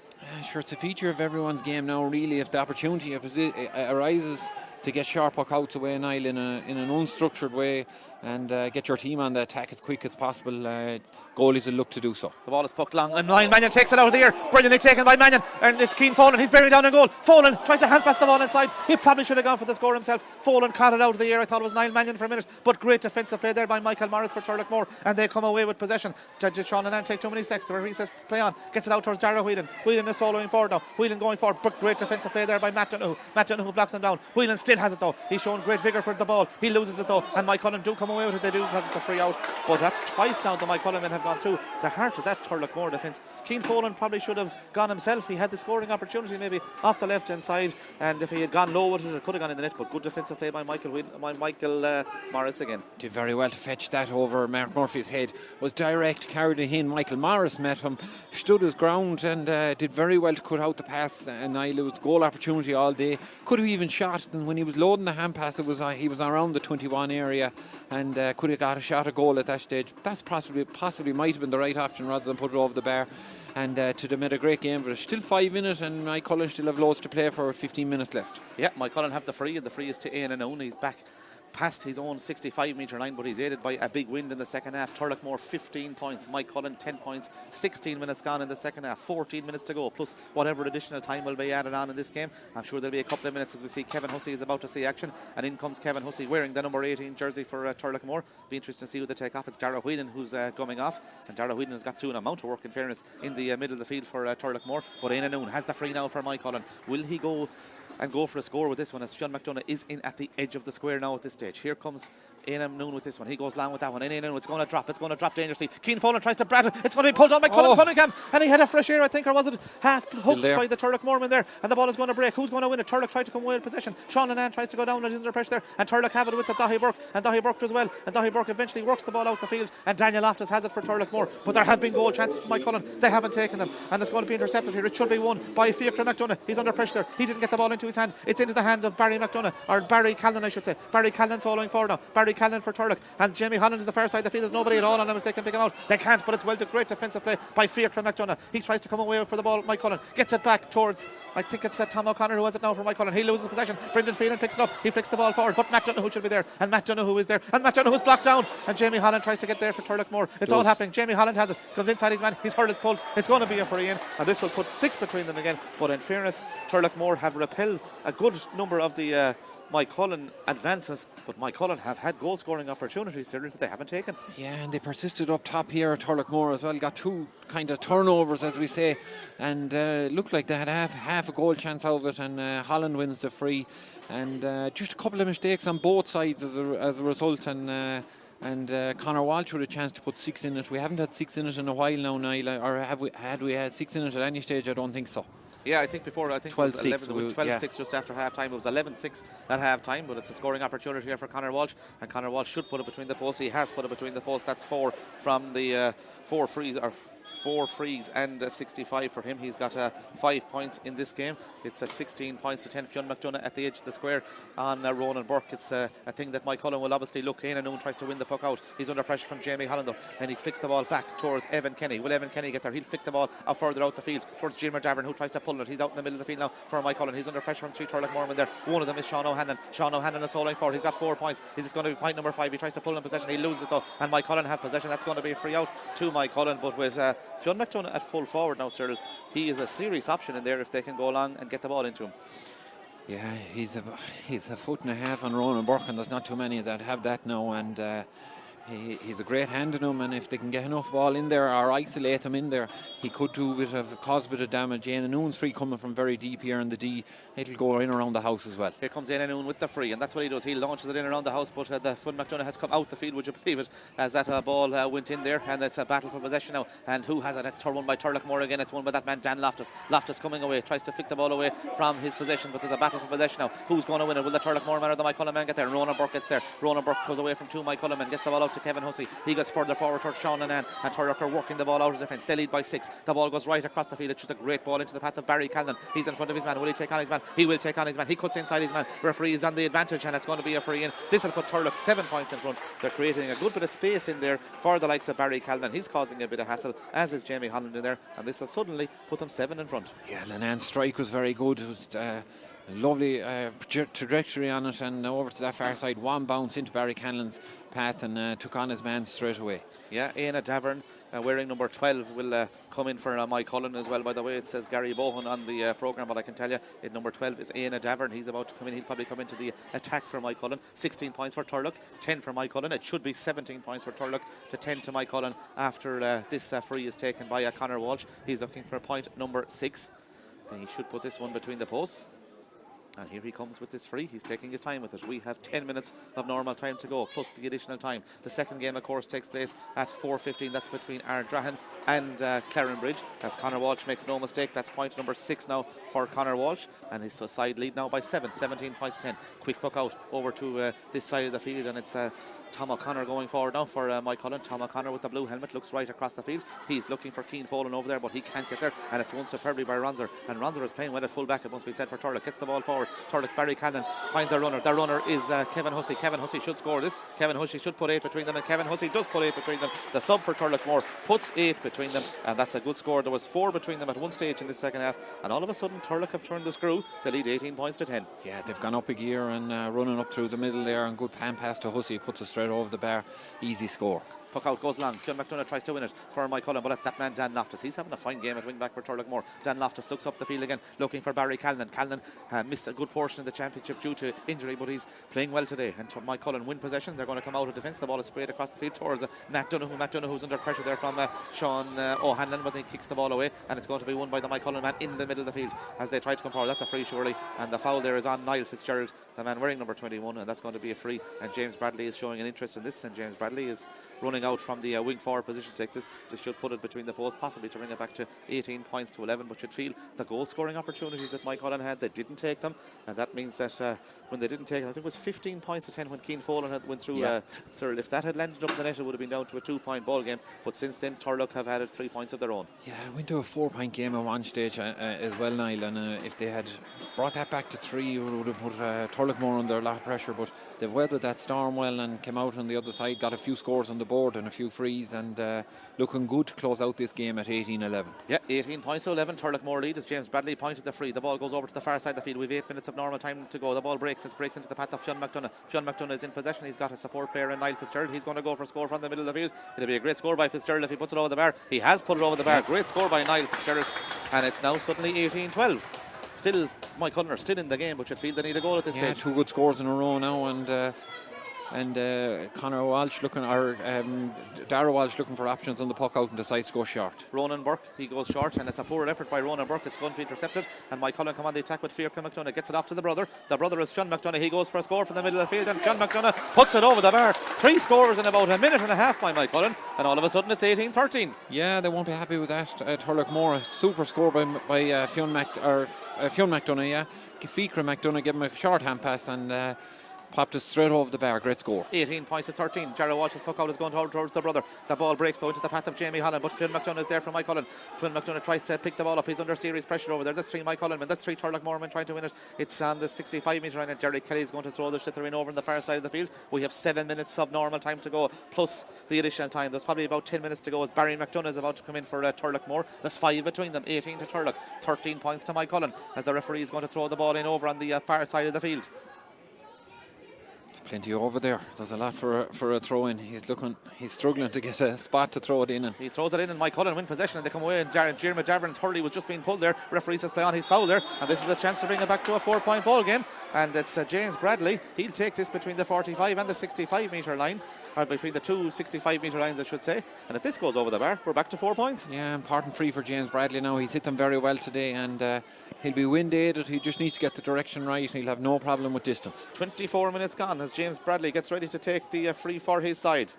[SPEAKER 2] Sure, it's a feature of everyone's game now, really. If the opportunity arises to get sharp puck outs away Niall in an unstructured way and get your team on the attack as quick as possible, goalies will look to do so.
[SPEAKER 1] The ball is pucked long and Niall Mannion takes it out of the air. Brilliantly taken by Mannion, and it's Cian Folan. He's buried down in goal. Folan tried to hand pass the ball inside. He probably should have gone for the score himself. Folan caught it out of the air. I thought it was Niall Mannion for a minute, but great defensive play there by Michael Morris for Turloughmore, and they come away with possession. Did Sean Annan take too many steps? The referee says play on. Gets it out towards Darragh Whelan. Whelan is soloing forward now. Whelan going forward, but great defensive play there by Matt Donoghue. Matt Donoghue blocks him down. Whelan still has it though. He's shown great vigour for the ball. He loses it though, and Mike Cuilinn do come away with it. They do, because it's a free out. But that's twice now the Mike Cuilinn men have gone through the heart of that Turloughmore defence. Cian Folan probably should have gone himself. He had the scoring opportunity maybe off the left hand side, and if he had gone low with it, it could have gone in the net. But good defensive play by Michael Morris again.
[SPEAKER 2] Did very well to fetch that over Mark Murphy's head. Was direct, carried it in. Michael Morris met him, stood his ground, and did very well to cut out the pass. And Niall, it was goal opportunity all day. Could have even shot, and when he was loading the hand pass, it was he was around the 21 area, and could have got a shot, a goal at that stage. That's possibly might have been the right option rather than put it over the bar. And they made a great game, but there's still 5 in it, and Mike Cuilinn still have loads to play for with 15 minutes left.
[SPEAKER 1] Yeah, Mike Cuilinn have the free, and the free is to Ian Owen. He's back past his own 65 metre line, but he's aided by a big wind in the second half. Turloughmore 15 points, Mike Cuilinn 10 points, 16 minutes gone in the second half, 14 minutes to go, plus whatever additional time will be added on in this game. I'm sure there'll be a couple of minutes as we see Kevin Hussey is about to see action, and in comes Kevin Hussey wearing the number 18 jersey for Turloughmore. Be interesting to see who they take off. It's Darragh Whelan who's coming off, and Darragh Whelan has got through an amount of work, in fairness, in the middle of the field for Turloughmore. But Ian Owen has the free now for Mike Cuilinn. Will he go for a score with this one, as Fionn McDonagh is in at the edge of the square now at this stage? Here comes Ian Noon with this one. He goes long with that one. Ian Noon, it's going to drop dangerously. Cian Folan tries to brat it. It's going to be pulled on by Colin Cunningham, and he had a fresh air, I think, or was it half hooked by the Turloughmore man there, and the ball is going to break. Who's going to win it? Turlough tried to come away with possession. Sean Annan tries to go down and is under pressure there, and Turlough have it with the Dahi Burke, and Dahi Burke does well, and Dahi Burke eventually works the ball out the field, and Daniel Loftus has it for Turloughmore. But there have been goal chances for Mike Cuilinn. They haven't taken them, and it's going to be intercepted here. It should be won by Fiachra McDonagh. He's under pressure there. He didn't get the ball into his hand. It's into the hand of Barry McDonagh, or Barry Callan I should say. Barry Callan soloing forward now. Barry Callan for Turlough, and Jamie Holland is the far side of the field. There's nobody at all on them if they can pick him out. They can't, but it's well to great defensive play by Fiachra McDonagh. He tries to come away for the ball. Mike Cuilinn gets it back towards, I think it's Tom O'Connor who has it now for Mike Cuilinn. He loses possession. Brendan Phelan picks it up. He flicks the ball forward, but Matt Donoghue should be there, and Matt Donoghue is there, and Matt Donoghue is blocked down, and Jamie Holland tries to get there for Turloughmore. It's all happening. Jamie Holland has it, comes inside his man, he's hurled his pulled. It's going to be a free in, and this will put 6 between them again. But in fairness, Turloughmore have repelled a good number of the Mike Cuilinn advances, but Mike Cuilinn have had goal scoring opportunities that they haven't taken.
[SPEAKER 2] Yeah, and they persisted up top here at Turloughmore as well. Got 2 kind of turnovers, as we say, and looked like they had half a goal chance out of it, and Holland wins the free, and just a couple of mistakes on both sides as a result, and Conor Walsh with a chance to put 6 in it. We haven't had 6 in it in a while now, Niall, or had we had 6 in it at any stage? I don't think so.
[SPEAKER 1] Yeah, I think before,
[SPEAKER 2] 12-6
[SPEAKER 1] 12-6 just after half time. It was 11-6 at half time, but it's a scoring opportunity here for Conor Walsh, and Conor Walsh should put it between the posts. He has put it between the posts. That's 4 from the 4 frees and 65 for him. He's got 5 points in this game. It's 16 points to 10. Fionn McDonagh at the edge of the square on Ronan Burke. It's a thing that Mike Cuilinn will obviously look in, and Noon tries to win the puck out. He's under pressure from Jamie Holland though, and he flicks the ball back towards Evan Kenny. Will Evan Kenny get there? He'll flick the ball out further out the field towards Jimmer Davern, who tries to pull it. He's out in the middle of the field now for Mike Cuilinn. He's under pressure from 3 Turloughmore men there. One of them is Sean O'Hanlon. Sean O'Hanlon is soloing forward. He's got 4 points. This is going to be point number 5. He tries to pull in possession. He loses it though, and Mike Cuilinn have possession. That's going to be a free out to Mike Cuilinn, but with Fionn McDonagh at full forward now, Cyril, he is a serious option in there if they can go along and get the ball into him.
[SPEAKER 2] Yeah, he's a foot and a half on Ronan Burke, and there's not too many that have that now, and He's a great hand in him, and if they can get enough ball in there or isolate him in there, he could cause a bit of damage. Ian Noon's free coming from very deep here in the D. It'll go in around the house as well.
[SPEAKER 1] Here comes Ian Noon with the free, and that's what he does. He launches it in around the house, but the Fun McDonough has come out the field, would you believe it, as that ball went in there, and it's a battle for possession now. And who has it? It's won by Turloughmore again. It's won by that man Dan Loftus. Loftus coming away, tries to flick the ball away from his possession, but there's a battle for possession now. Who's going to win it? Will the Turloughmore man or the Maigh man get there? Ronan Burke gets there. Ronan Burke goes away from two Maigh man, gets the ball out to Kevin Hussey. He gets further forward towards Sean and Turlough are working the ball out of defence. They lead by 6. The ball goes right across the field. It's just a great ball into the path of Barry Callan. He's in front of his man. Will he take on his man? He will take on his man. He cuts inside his man. Referee is on the advantage, and it's going to be a free in. This will put Turlough 7 points in front. They're creating a good bit of space in there for the likes of Barry Callan. He's causing a bit of hassle, as is Jamie Holland in there, and this will suddenly put them 7 in front.
[SPEAKER 2] Yeah, Lenan's strike was very good. It was lovely trajectory on it, and over to that far side, one bounce into Barry Callan's path and took on his man straight away.
[SPEAKER 1] Yeah, Éanna Davern wearing number 12 will come in for Maigh as well. By the way, it says Gary Bohan on the programme, but I can tell you number 12 is Éanna Davern. He's about to come in. He'll probably come into the attack for Maigh. 16 points for Turlough, 10 for Maigh. It should be 17 points for Turlough to 10 to Maigh after this free is taken by Conor Walsh. He's looking for point number 6, and he should put this one between the posts. And here he comes with this free. He's taking his time with it. We have 10 minutes of normal time to go, plus the additional time. The second game, of course, takes place at 4:15. That's between Ardrahan and Clarenbridge. As Conor Walsh makes no mistake, that's point number 6 now for Conor Walsh. And his side lead now by 7, 17 points to 10. Quick puck out over to this side of the field, and it's Tom O'Connor going forward now for Maigh. Tom O'Connor with the blue helmet looks right across the field. He's looking for Cian Folan over there, but he can't get there, and it's won superbly by Ronzer. And Ronzer is playing well at full back, it must be said, for Turlough. Gets the ball forward. Turlough's Barry Cannon finds a runner. The runner is Kevin Hussey. Kevin Hussey should score this. Kevin Hussey should put 8 between them, and Kevin Hussey does put 8 between them. The sub for Turloughmore puts 8 between them, and that's a good score. There was 4 between them at one stage in the second half, and all of a sudden Turlough have turned the screw. They lead 18 points to 10.
[SPEAKER 2] Yeah, they've gone up a gear and running up through the middle there, and good pan pass to Hussey, puts it straight over the bar. Easy score.
[SPEAKER 1] Puck out goes long. Fionn McDonough tries to win it for Maigh, but it's that man Dan Loftus. He's having a fine game at wing back for Turloughmore. Dan Loftus looks up the field again, looking for Barry Callan. Callan missed a good portion of the championship due to injury, but he's playing well today. And Maigh win possession. They're going to come out of defence. The ball is sprayed across the field towards Matt Donoghue. Matt Donoghue's under pressure there from Sean O'Hanlon, but he kicks the ball away, and it's going to be won by the Maigh man in the middle of the field as they try to come forward. That's a free surely, and the foul there is on Niall Fitzgerald, the man wearing number 21, and that's going to be a free. And James Bradley is showing an interest in this, and James Bradley is running out from the wing forward position to take this. This should put it between the posts, possibly to bring it back to 18 points to 11, but should feel the goal scoring opportunities that Maigh had, they didn't take them, and that means that when they didn't take it, I think it was 15 points to 10 when Cian Folan had went through Cyril. If that had landed up in the net, it would have been down to a 2-point ball game, but since then Turlough have added 3 points of their own.
[SPEAKER 2] Yeah, went to a 4-point game at one stage as well, Niall, and if they had brought that back to 3, it would have put Turloughmore under a lot of pressure, but they've weathered that storm well and came out on the other side, got a few scores on the board and a few frees, and looking good to close out this game at 18-11.
[SPEAKER 1] Yeah, 18 points to 11. Turloughmore lead as James Bradley pointed the free. The ball goes over to the far side of the field. We've 8 minutes of normal time to go. The ball breaks. It breaks into the path of Fionn McDonough. Fionn McDonough is in possession. He's got a support player in Niall Fitzgerald. He's going to go for a score from the middle of the field. It'll be a great score by Fitzgerald if he puts it over the bar. He has put it over the bar. Great score by Niall Fitzgerald, and it's now suddenly 18-12. Still, Maigh are still in the game, but you'd feel they need a goal at this stage.
[SPEAKER 2] 2 good scores in a row now, and Conor Walsh looking, or Darragh Walsh looking for options on the puck out and decides to go short.
[SPEAKER 1] Ronan Burke, he goes short, and it's a poor effort by Ronan Burke. It's going to be intercepted, and Maigh come on the attack with Fiacre McDonough. Gets it off to the brother. The brother is Fionn McDonough. He goes for a score from the middle of the field, and Fionn McDonough puts it over the bar. 3 scores in about a minute and a half by Maigh, and all of a sudden it's 18-13.
[SPEAKER 2] Yeah, they won't be happy with that. Turloughmore, a super score by Fionn McDonough. Yeah, Fiacre McDonough gave him a short hand pass and popped it straight over the bar. Great score. 18 points to 13. Jarrah Walsh's puck out is going towards the brother. The ball breaks though into the path of Jamie Holland, but Fionn McDonough is there for Maigh. Fionn McDonough tries to pick the ball up. He's under serious pressure over there. That's 3 Maigh and that's 3 Turloughmore men trying to win it. It's on the 65-metre line, and Jerry Kelly is going to throw the Shithering over on the far side of the field. We have 7 minutes of normal time to go, plus the additional time. There's probably about 10 minutes to go as Barry McDonough is about to come in for Turloughmore. There's 5 between them. 18 to Turlough, 13 points to Maigh, as the referee is going to throw the ball in over on the far side of the field. Plenty over there. There's a lot for a throw in. He's struggling to get a spot to throw it in. And
[SPEAKER 1] he throws it in, and Maigh win possession, and they come away. And Jeremy Davern's hurley was just being pulled there. Referee says play on. He's foul there, and this is a chance to bring it back to a 4-point ball game. And it's James Bradley. He'll take this between the 45 and the 65-metre line. or between the two 65-metre lines, I should say. And if this goes over the bar, we're back to 4 points.
[SPEAKER 2] Yeah, important free for James Bradley now. He's hit them very well today, and he'll be wind aided. He just needs to get the direction right. He'll have no problem with distance.
[SPEAKER 1] 24 minutes gone as James Bradley gets ready to take the free for his side.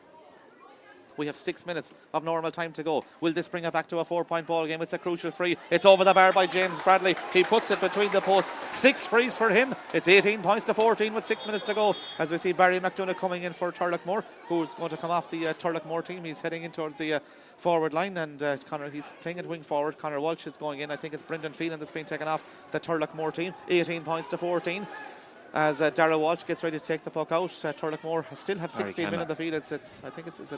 [SPEAKER 1] We have 6 minutes of normal time to go. Will this bring it back to a 4-point ball game? It's a crucial free. It's over the bar by James Bradley. He puts it between the posts. 6 frees for him. It's 18 points to 14 with 6 minutes to go. As we see Barry McDonough coming in for Turloughmore, who's going to come off the Turloughmore team. He's heading in towards the forward line, and he's playing at wing forward. Connor Walsh is going in. I think it's Brendan Phelan that's been taken off the Turloughmore team. 18 points to 14. As Dara Walsh gets ready to take the puck out, Turloughmore still have 16 men in the field. I think it's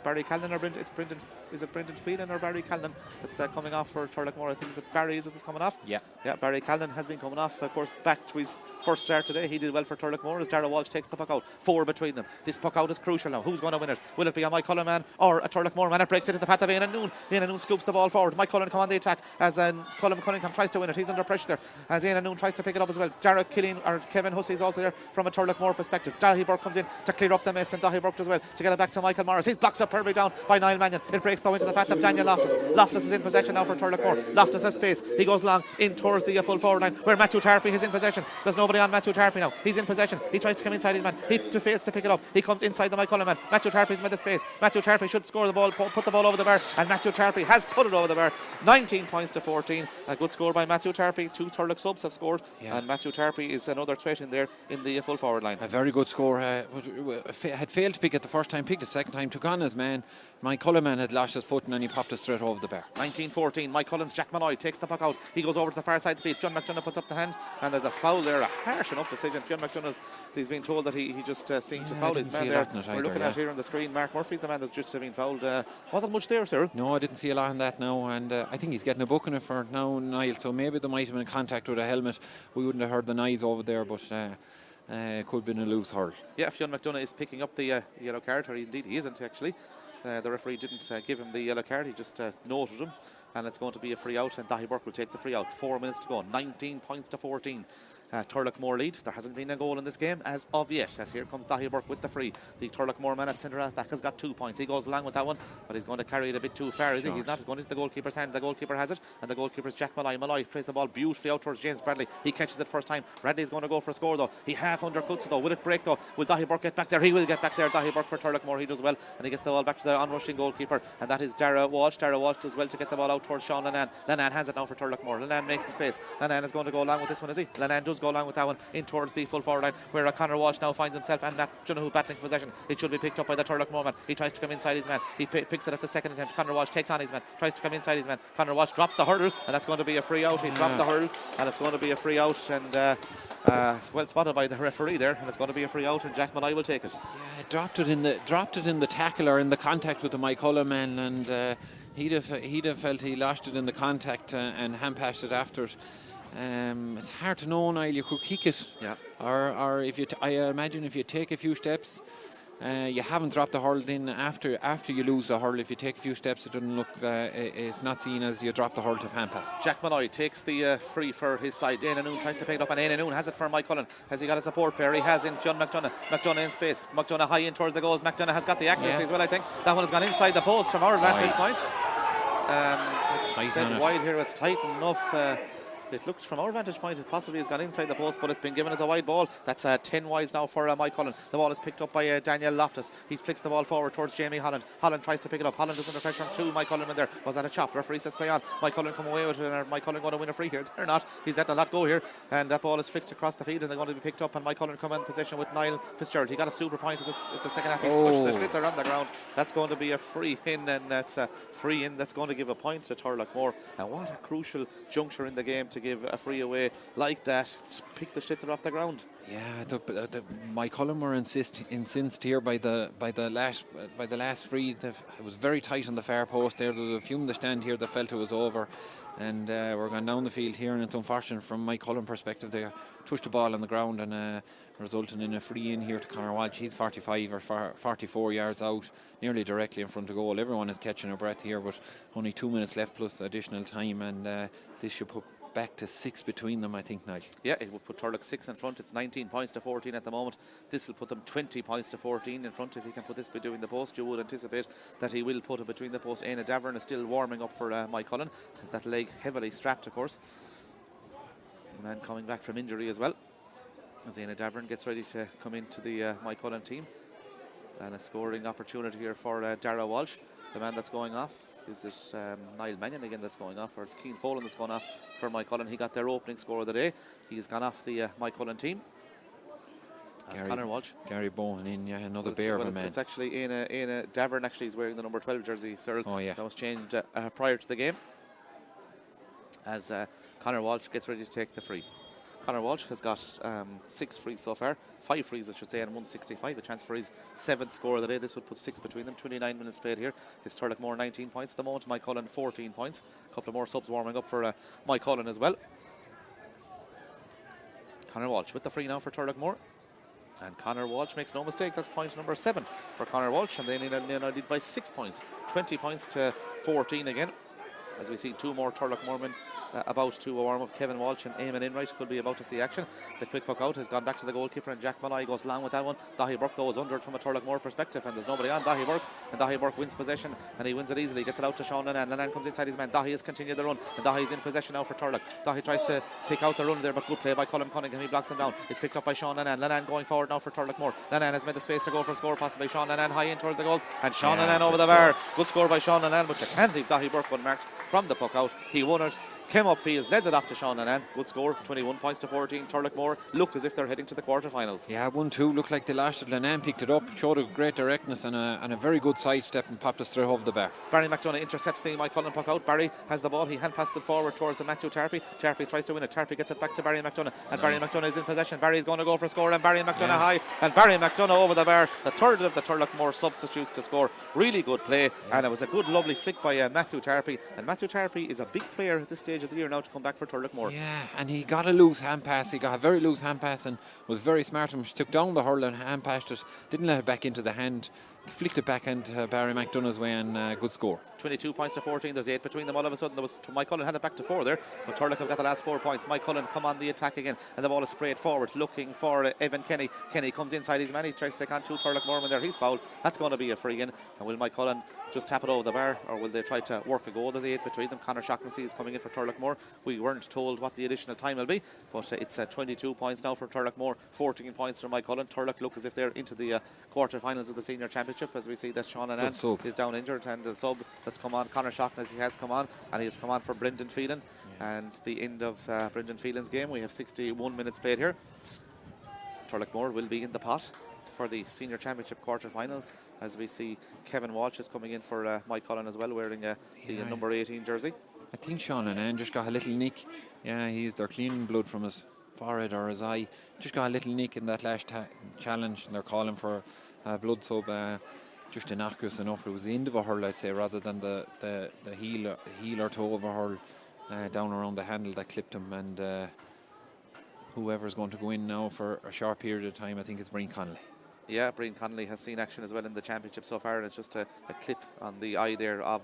[SPEAKER 1] Barry Callan or Brendan. Is it Brendan Phelan or Barry Callan that's coming off for Turloughmore? I think it's Barry. Is it that's coming off?
[SPEAKER 2] Yeah.
[SPEAKER 1] Barry Callan has been coming off. Of course, back to his first start today. He did well for Turloughmore as Dara Walsh takes the puck out. 4 between them. This puck out is crucial now. Who's going to win it? Will it be a Mike Cullen man or a Turloughmore man? It breaks it to the path of Ian Noon. Ian Noon scoops the ball forward. Mike Cullen come on the attack as Colin Cunningham tries to win it. He's under pressure there as Ian Noon tries to pick it up as well. Dara Cuilinn or Kevin Hussey is also there from a Turloughmore perspective. Dahi Burke comes in to clear up the mess, and Dahi Burke as well to get it back to Michael Morris. He's blocked up perfectly down by Niall Mannion. It breaks though into the path of Daniel Loftus. Loftus is in possession now for Turloughmore. Loftus has space. He goes long in towards the full forward line where Matthew Tarpey is in possession. There's nobody on Matthew Tarpey now. He's in possession. He tries to come inside his man. He fails to pick it up. He comes inside the Mike Cullen man. Matthew Tarpey's made the space. Matthew Tarpey should score the ball, put the ball over the bar, and Matthew Tarpey has put it over the bar. 19 points to 14. A good score by Matthew Tarpey. 2 Turlough subs have scored, and Matthew Tarpey is another threat in there in the full forward line.
[SPEAKER 2] A very good score. Had failed to pick it the first time, picked the second time, took on his man. Mike Cullen man had lashed his foot and he popped it straight over the bar.
[SPEAKER 1] 19-14. Mike Cullen's Jack Malloy takes the puck out. He goes over to the far side of the field. Fionn McDonough puts up the hand, and there's a foul there. A harsh enough decision. Fionn McDonough, he's been told that he just seemed to foul his man there. We're looking at here on the screen. Mark Murphy's the man that's just been fouled. Wasn't much there, Cyril.
[SPEAKER 2] No, I didn't see a lot on that now, and I think he's getting a booking it for now, Niall. So maybe there might have been contact with a helmet. We wouldn't have heard the noise over there, but it could have been a loose hurl.
[SPEAKER 1] Yeah, Fionn McDonough is picking up the yellow card, or indeed he isn't actually. The referee didn't give him the yellow card, he just noted him, and it's going to be a free out, and Dahi Burke will take the free out. 4 minutes to go. 19 points to 14. Turloughmore lead. There hasn't been a goal in this game as of yet, as here comes Dahi Burke with the free. The Turloughmore man at centre half back has got 2 points. He goes along with that one, but he's going to carry it a bit too far, is he? He's not. He's going into the goalkeeper's hand. The goalkeeper has it, and the goalkeeper's Jack Malloy. Malloy plays the ball beautifully out towards James Bradley. He catches it first time. Bradley's going to go for a score though. He half undercuts it though. Will it break though? Will Dahi Burke get back there? He will get back there. Dahi Burke for Turloughmore. He does well, and he gets the ball back to the onrushing goalkeeper, and that is Dara Walsh. Dara Walsh does well to get the ball out towards Sean Lannan. Lannan hands it down for Turloughmore. Lannan makes the space. Lannan is going to go along with this one, is he? Lannan does go along with that one in towards the full forward line where Connor Walsh now finds himself, and Matt Junahu battling possession. It should be picked up by the Turloughmore man. He tries to come inside his man. He picks it at the second attempt. Connor Walsh takes on his man, tries to come inside his man. Connor Walsh drops the hurdle, and that's going to be a free out. He dropped the hurdle, and it's going to be a free out, and well spotted by the referee there, and it's going to be a free out, and Jack Malloy will take it.
[SPEAKER 2] Yeah, dropped it in the tackle or in the contact with the Mike Cullen man, and he'd have felt he lashed it in the contact and hand passed it after it. It's hard to know, Niall. You could kick it, or if I imagine if you take a few steps, you haven't dropped the hurl. Then after you lose the hurl, if you take a few steps, it doesn't look. It's not seen as you drop the hurl to hand pass.
[SPEAKER 1] Jack Malloy takes the free for his side. Éanna Noon tries to pick it up, and Éanna Noon has it for Mike Cullen. Has he got a support player? He has in Fionn McDonough. McDonough in space. McDonough high in towards the goals. McDonough has got the accuracy as well. I think that one has gone inside the post from our vantage point. It's set wide here. It's tight enough. It looked from our vantage point, it possibly has gone inside the post, but it's been given as a wide ball. That's 10 wides now for Mike Cullen. The ball is picked up by Daniel Loftus. He flicks the ball forward towards Jamie Holland. Holland tries to pick it up. Holland is under pressure from 2. Mike Cullen in there. Was that a chop? Referee says play on. Mike Cullen come away with it, and Mike Cullen going to win a free here. They're not. He's letting a lot go here, and that ball is flicked across the field, and they're going to be picked up, and Mike Cullen come in possession with Niall Fitzgerald. He got a super point at the second half. He's touched the sliotar on the ground. That's going to be a free in, and that's a free in that's going to give a point to Turloughmore. And what a crucial juncture in the game to give a free away like that. Just pick the sliotar off the ground.
[SPEAKER 2] Yeah, Mike Cullen were incensed here by the last free. It was very tight on the far post there. There was a few in the stand here that felt it was over, and we're going down the field here, and it's unfortunate from Mike Cullen perspective. They touched the ball on the ground and resulting in a free in here to Connor Walsh. He's 45 or 44 yards out, nearly directly in front of goal. Everyone is catching their breath here, but only 2 minutes left plus additional time, and this should back to 6 between them, I think, Nigel.
[SPEAKER 1] Yeah, it would put Turlough 6 in front. It's 19 points to 14 at the moment. This will put them 20 points to 14 in front. If he can put this between the post, you would anticipate that he will put it between the post. Éanna Davern is still warming up for Maigh Cuilinn. Has that leg heavily strapped, of course. The man coming back from injury as well, as Éanna Davern gets ready to come into the Maigh Cuilinn team. And a scoring opportunity here for Dara Walsh. The man that's going off, is it Niall Mannion again that's going off, or it's Cian Folan that's going off for Maigh Cuilinn? He got their opening score of the day. He's gone off the Maigh Cuilinn team. That's Conor Walsh.
[SPEAKER 2] Gary Bowen in, yeah, another bear of a man.
[SPEAKER 1] It's actually Éanna Davern actually is wearing the number 12 jersey, Cyril.
[SPEAKER 2] Oh, yeah.
[SPEAKER 1] That was changed prior to the game, as Conor Walsh gets ready to take the free. Conor Walsh has got 6 frees so far, 5 frees I should say, and 165, a chance for his 7th score of the day. This would put 6 between them. 29 minutes played here. It's Turloughmore 19 points at the moment, Maigh Cuilinn 14 points. A couple of more subs warming up for Maigh Cuilinn as well. Conor Walsh with the free now for Turloughmore. And Conor Walsh makes no mistake, that's point number 7 for Conor Walsh, and they lead by 6 points, 20 points to 14 again. As we see 2 more Turloughmore men about to warm up. Kevin Walsh and Eamon Enright could be about to see action. The quick puck out has gone back to the goalkeeper, and Jack Maigh goes long with that one. Dahi Burke though is under it from a Turloughmore perspective, and there's nobody on Dahi Burke, and Dahi Burke wins possession, and he wins it easily, gets it out to Sean Lennon. Lennon comes inside his man. Dahi has continued the run, and Dahi is in possession now for Turlough. Dahi tries to pick out the run there, but good play by Colin Cunningham. He blocks him down. It's picked up by Sean Lennon. Lennon going forward now for Turloughmore. Lennon has made the space to go for a score, possibly Sean Lennon high in towards the goals, and Sean Lennon over the bar. Good score by Sean Lennon, but you can't leave Dahi Burke unmarked from the puck out. He won it, came upfield, led it off to Sean Lennon. Good score, 21 points to 14. Turloughmore look as if they're heading to the quarterfinals.
[SPEAKER 2] Yeah, 1-2, looked like they lashed it. Lennon picked it up, showed a great directness and a very good sidestep, and popped it straight over the bar.
[SPEAKER 1] Barry McDonough intercepts the Maigh Cuilinn puck out. Barry has the ball, he hand passes it forward towards Matthew Tarpey. Tarpey tries to win it, Tarpey gets it back to Barry McDonough, and Barry McDonough is in possession. Barry's going to go for a score, and Barry McDonough high, and Barry McDonough over the bar. The third of the Turloughmore substitutes to score. Really good play, and it was a good lovely flick by Matthew Tarpey, and Matthew Tarpey is a big player at this stage of the year now to come back for Turloughmore.
[SPEAKER 2] Yeah, and he got a loose hand pass. He got a very loose hand pass and was very smart. He took down the hurl and hand passed it. Didn't let it back into the hand. Flicked it back into Barry McDonough's way, and good score. 22
[SPEAKER 1] points to 14. There's 8 between them all of a sudden. There was Maigh Cuilinn had it back to 4 there, but Turlough have got the last 4 points. Maigh Cuilinn come on the attack again, and the ball is sprayed forward, looking for Evan Kenny. Kenny comes inside his man. He tries to take on 2 Turloughmore men there. He's fouled. That's going to be a free in. And will Maigh Cuilinn just tap it over the bar, or will they try to work a goal? There's 8 between them. Conor Shaughnessy is coming in for Turloughmore. We weren't told what the additional time will be, but it's 22 points now for Turloughmore, 14 points for Maigh Cuilinn. Turlough look as if they're into the quarter-finals of the senior championship, as we see that Sean Annan is down injured, and the sub that's come on, Conor Shaughnessy, has come on, and he has come on for Brendan Phelan. And the end of Brendan Phelan's game, we have 61 minutes played here. Turloughmore will be in the pot for the senior championship quarter-finals, as we see Kevin Walsh is coming in for Maigh Cuilinn as well, wearing the number 18 jersey.
[SPEAKER 2] I think Sean Annan just got a little nick. Yeah, they're cleaning blood from his forehead or his eye. Just got a little nick in that last challenge, and they're calling for blood sub. Just innocuous enough. It was the end of a hurl, I'd say, rather than the heel or toe of a hurl down around the handle that clipped him. And whoever's going to go in now for a short period of time, I think it's Brian Connolly.
[SPEAKER 1] Yeah, Brian Connolly has seen action as well in the championship so far, and it's just a clip on the eye there of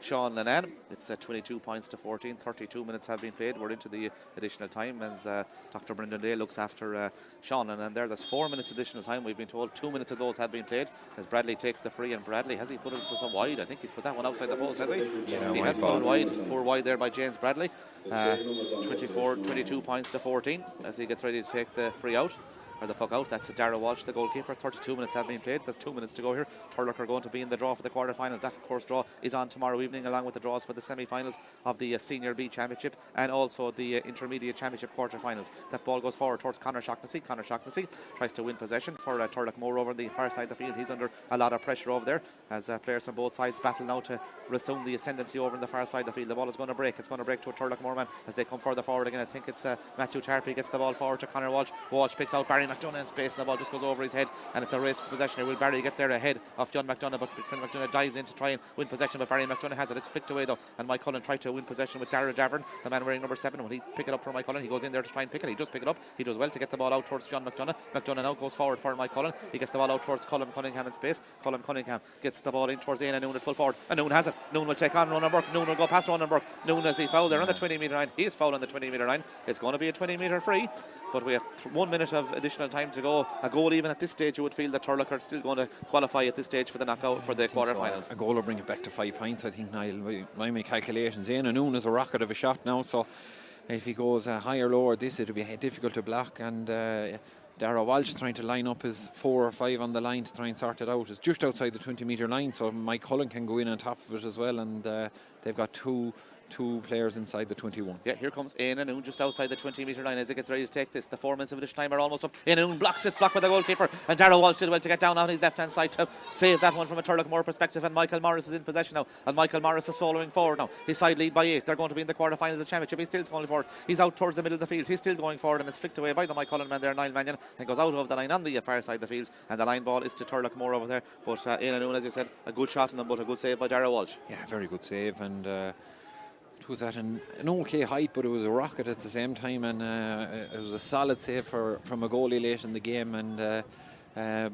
[SPEAKER 1] Sean Lennon. It's 22 points to 14. 32 minutes have been played. We're into the additional time as Dr. Brendan Day looks after Sean Lennon there. There's 4 minutes additional time. We've been told 2 minutes of those have been played, as Bradley takes the free. And Bradley, has he put it some wide? I think he's put that one outside the post, has he?
[SPEAKER 2] Yeah,
[SPEAKER 1] he has put it wide. Poor wide there by James Bradley. 22 points to 14 as he gets ready to take the free out, or the puck out. That's Dara Walsh, the goalkeeper. 32 minutes have been played. There's 2 minutes to go here. Turlough are going to be in the draw for the quarterfinals. That, of course, draw is on tomorrow evening, along with the draws for the semi-finals of the Senior B Championship and also the Intermediate Championship quarterfinals. That ball goes forward towards Conor Shaughnessy. Conor Shaughnessy tries to win possession for Turloughmore over the far side of the field. He's under a lot of pressure over there as players from both sides battle now to resume the ascendancy over in the far side of the field. The ball is going to break. It's going to break to a Turloughmore man as they come further forward again. I think it's Matthew Tarpey gets the ball forward to Conor Walsh. Walsh picks out Barry McDonough in space, and the ball just goes over his head, and it's a race for possession. Will Barry get there ahead of John McDonough, but Finn McDonough dives in to try and win possession, but Barry McDonough has it. It's flicked away though, and Mike Cullen tried to win possession with Dara Davern, the man wearing number 7. When he pick it up for Mike Cullen, he goes in there to try and pick it. He does pick it up. He does well to get the ball out towards John McDonough. McDonough now goes forward for Mike Cullen. He gets the ball out towards Colin Cunningham in space. Colin Cunningham gets the ball in towards Ian Noon at full forward, and Noon has it. Noon will take on Ronan Burke. Noon will go past Ronan Burke. Noon, as he fouled there on the 20-metre line. He's fouled on the 20-metre line. It's going to be a 20-metre free, but we have 1 minute of additional time to go. A goal even at this stage, you would feel that Turlough are still going to qualify at this stage for the knockout, for the quarter-finals.
[SPEAKER 2] So. A goal will bring it back to 5 points, I think, Niall, by my calculations. Ian Noon is a rocket of a shot now, so if he goes higher or lower this, it'll be difficult to block, and Dara Walsh trying to line up his 4 or 5 on the line to try and sort it out. It's just outside the 20-metre line, so Mike Cullen can go in on top of it as well, and they've got two players inside the 21.
[SPEAKER 1] Yeah, here comes Noon just outside the 20-metre line as he gets ready to take this. The 4 minutes of additional time are almost up. Noon blocks this block by the goalkeeper, and Darragh Walsh did well to get down on his left-hand side to save that one from a Turloughmore perspective, and Michael Morris is in possession now, and Michael Morris is soloing forward now. His side lead by 8. They're going to be in the quarter-finals of the championship. He's still going forward. He's out towards the middle of the field. He's still going forward, and it's flicked away by the Mike Cullen man there, Niall Mannion, and goes out of the line on the far side of the field, and the line ball is to Turloughmore over there. But Noon, as you said, a good shot on them, but a good save by Darragh Walsh.
[SPEAKER 2] Yeah, very good save, and it was at an okay height, but it was a rocket at the same time, and it was a solid save from a goalie late in the game, and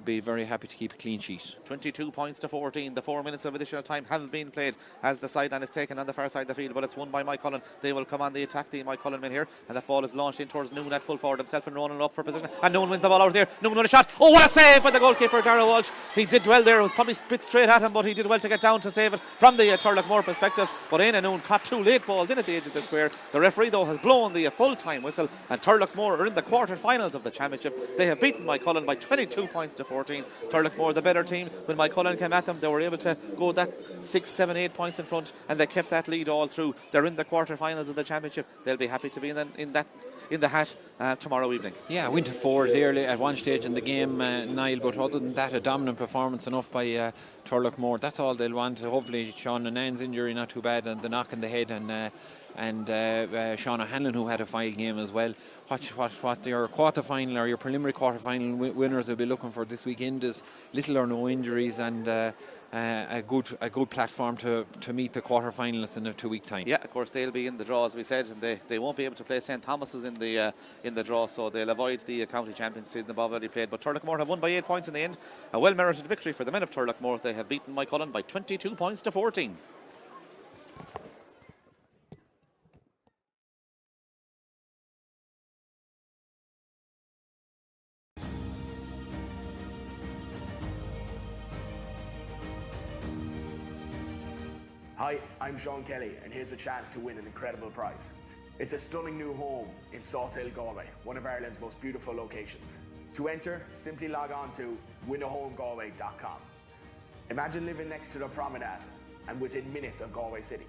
[SPEAKER 2] be very happy to keep a clean sheet.
[SPEAKER 1] 22 points to 14. The 4 minutes of additional time haven't been played as the sideline is taken on the far side of the field, but it's won by Mike Cullen. They will come on the attack, the Mike Cullen men here, and that ball is launched in towards Noon at full forward himself, and Ronan up for position, and Noon wins the ball out there. Noon with a shot. Oh, what a save by the goalkeeper, Darragh Walsh. He did well there. It was probably spit straight at him, but he did well to get down to save it from the Turloughmore perspective. But Noon caught 2 late balls in at the edge of the square. The referee though has blown the full-time whistle, and Turloughmore are in the quarter-finals of the championship. They have beaten Mike Cullen by 22 points to 14. Turloughmore the better team. When Mike Cullen came at them, they were able to go that 6, 7, 8 points in front, and they kept that lead all through. They're in the quarter-finals of the championship. They'll be happy to be in the hat tomorrow evening.
[SPEAKER 2] Yeah, went forward early at one stage in the game, Niall, but other than that, a dominant performance enough by Turloughmore. That's all they'll want. Hopefully Sean Nan's injury not too bad, and the knock in the head, and Sean O'Hanlon, who had a fine game as well. What your quarter-final or your preliminary quarter-final winners will be looking for this weekend is little or no injuries, and a good platform to meet the quarter-finalists in a 2-week time.
[SPEAKER 1] Yeah, of course they'll be in the draw, as we said, and they won't be able to play St Thomas's in the draw, so they'll avoid the county champions season they've already played. But Turloughmore have won by 8 points in the end. A well-merited victory for the men of Turloughmore. They have beaten Mike Cullen by 22 points to 14.
[SPEAKER 4] Hi, I'm Sean Kelly, and here's a chance to win an incredible prize. It's a stunning new home in Sawtail, Galway, one of Ireland's most beautiful locations. To enter, simply log on to winahomegalway.com. Imagine living next to the promenade and within minutes of Galway City.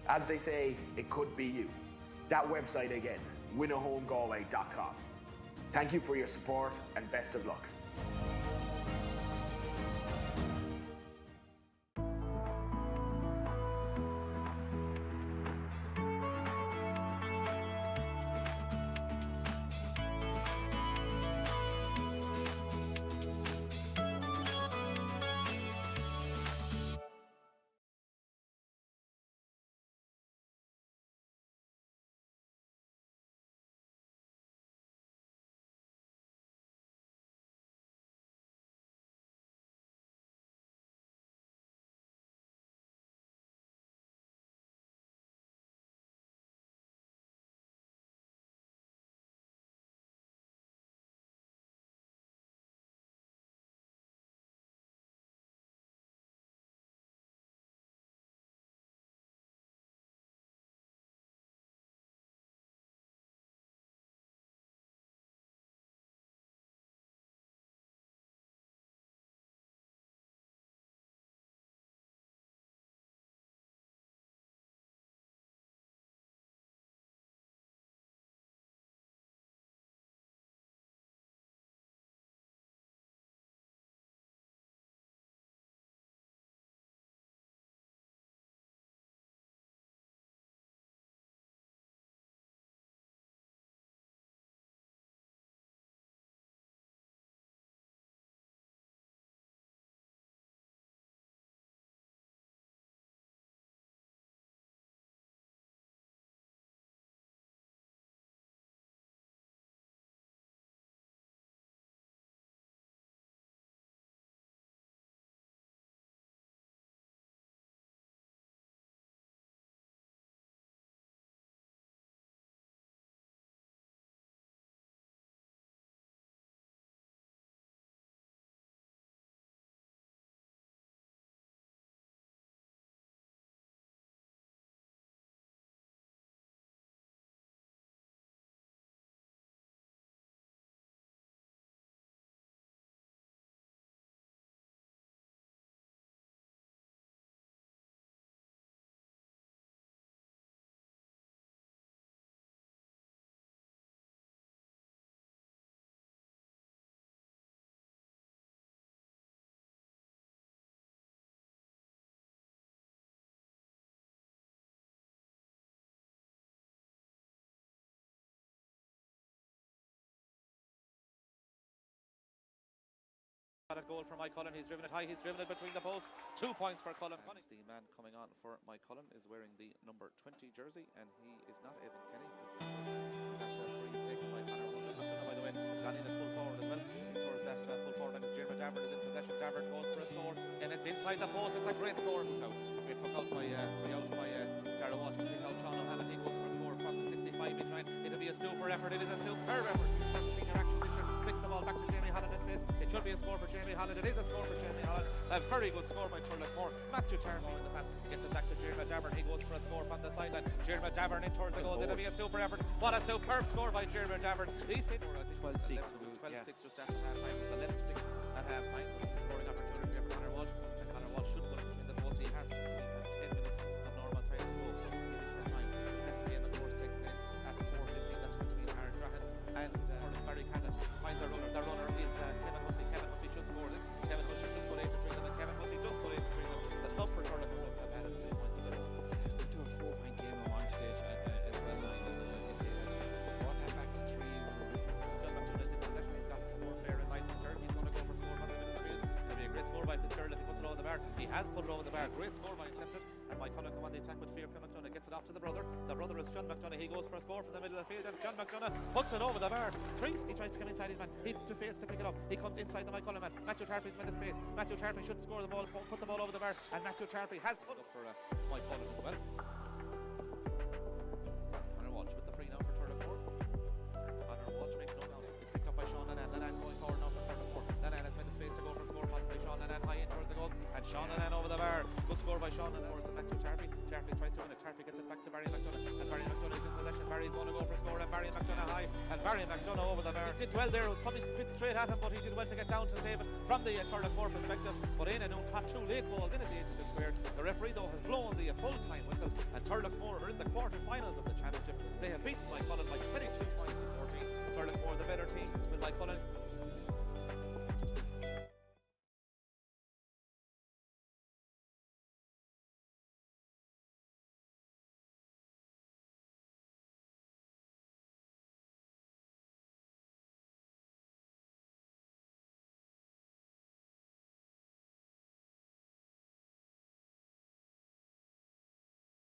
[SPEAKER 4] As they say, it could be you. That website again, winahomegalway.com. Thank you for your support and best of luck.
[SPEAKER 1] Got a goal for Maigh Cuilinn. He's driven it high. He's driven it between the posts. 2 points for Cuilinn. The man coming on for Maigh Cuilinn is wearing the number 20 jersey, and he is not Evan Kenny. It's free is taken by Conor Woodland. By the way, it's gone in at full forward as well. Towards that full forward, and it's Jeremy Davern is in possession. Davern goes for a score, and it's inside the post. It's a great score. Great puck out by Darragh Walsh to pick out Sean O'Hanlon. He goes for a score from the 65-metre line. It'll be a super effort. It is a superb effort. His first senior action this year. Flicks the ball back to Jamie Holland in space. It should be a score for Jamie Holland. It is a score for Jamie Holland. A very good score by Turloughmore. Matthew Turloughmore in the pass. Gets it back to Jeremy Davern. He goes for a score from the sideline. Jeremy Davern in towards the goals. It'll be a super effort. What a superb score by Jeremy Davern. He's hit
[SPEAKER 2] 12-6.
[SPEAKER 1] 12-6 just after half time. It was 11-6 at half time. It's a scoring opportunity for Conor Walsh. And Conor Walsh should put it in the post. He has 10 minutes of normal time to go. Plus the extra time. The second game, of course, takes place at 4:15. That's between Aaron Drahan and Barry Cannon. Finds a runner. The runner is Kevin Hussey. Kevin Hussey should score this. Kevin Hussey should put 8 between them, and Kevin Hussey does put 8 between them. The sub for Turloughmore have added 3 points in the row.
[SPEAKER 2] To a 4-point game at one stage as well. Brought that back to 3.
[SPEAKER 1] John McDonough is in possession. He's got a support player in Knight Fitzgerald. He's going to go for a score from the middle of the field. It'll be a great score by Fitzgerald if he puts it over the bar. He has put it over the bar. Great score by Accepted. And Maigh Cuilinn come on the attack with Fionn McDonough. Gets it off to the brother. The brother is Fionn McDonough. He goes for a score from the middle of the field, and Fionn McDonough puts it over the bar. 3. He tries to come inside his man. He fails to pick it up. He comes inside the Maigh Cuilinn man. Matthew Tarpey's in the space. Matthew Tarpey should score the ball, put the ball over the bar, and Matthew Tarpey has put it for Maigh Cuilinn as well. Conor Walsh with the free now for Turloughmore. Conor Walsh makes no doubt. It's picked up by Sean Lannan. Lannan going forward now for Turloughmore. Lannan has made the space to go for a score, possibly Sean Lannan high in towards the goals, and Sean Lannan over the bar. Good score by Sean Lannan towards Matthew Tarpey. Tarpey tries to win it. Tarpey gets it back to Barry McDonough, and Barry McDonough is in possession. Barry's going to go for a score, and Barry McDonough high, and Barry McDonough over the bar. He did well there. It was probably spit straight at him, but he did well to get down to save it from the Turloughmore perspective. But Éanna caught 2 late balls in at the edge of the square. The referee though has blown the full-time whistle, and Turloughmore are in the quarter-finals of the Championship.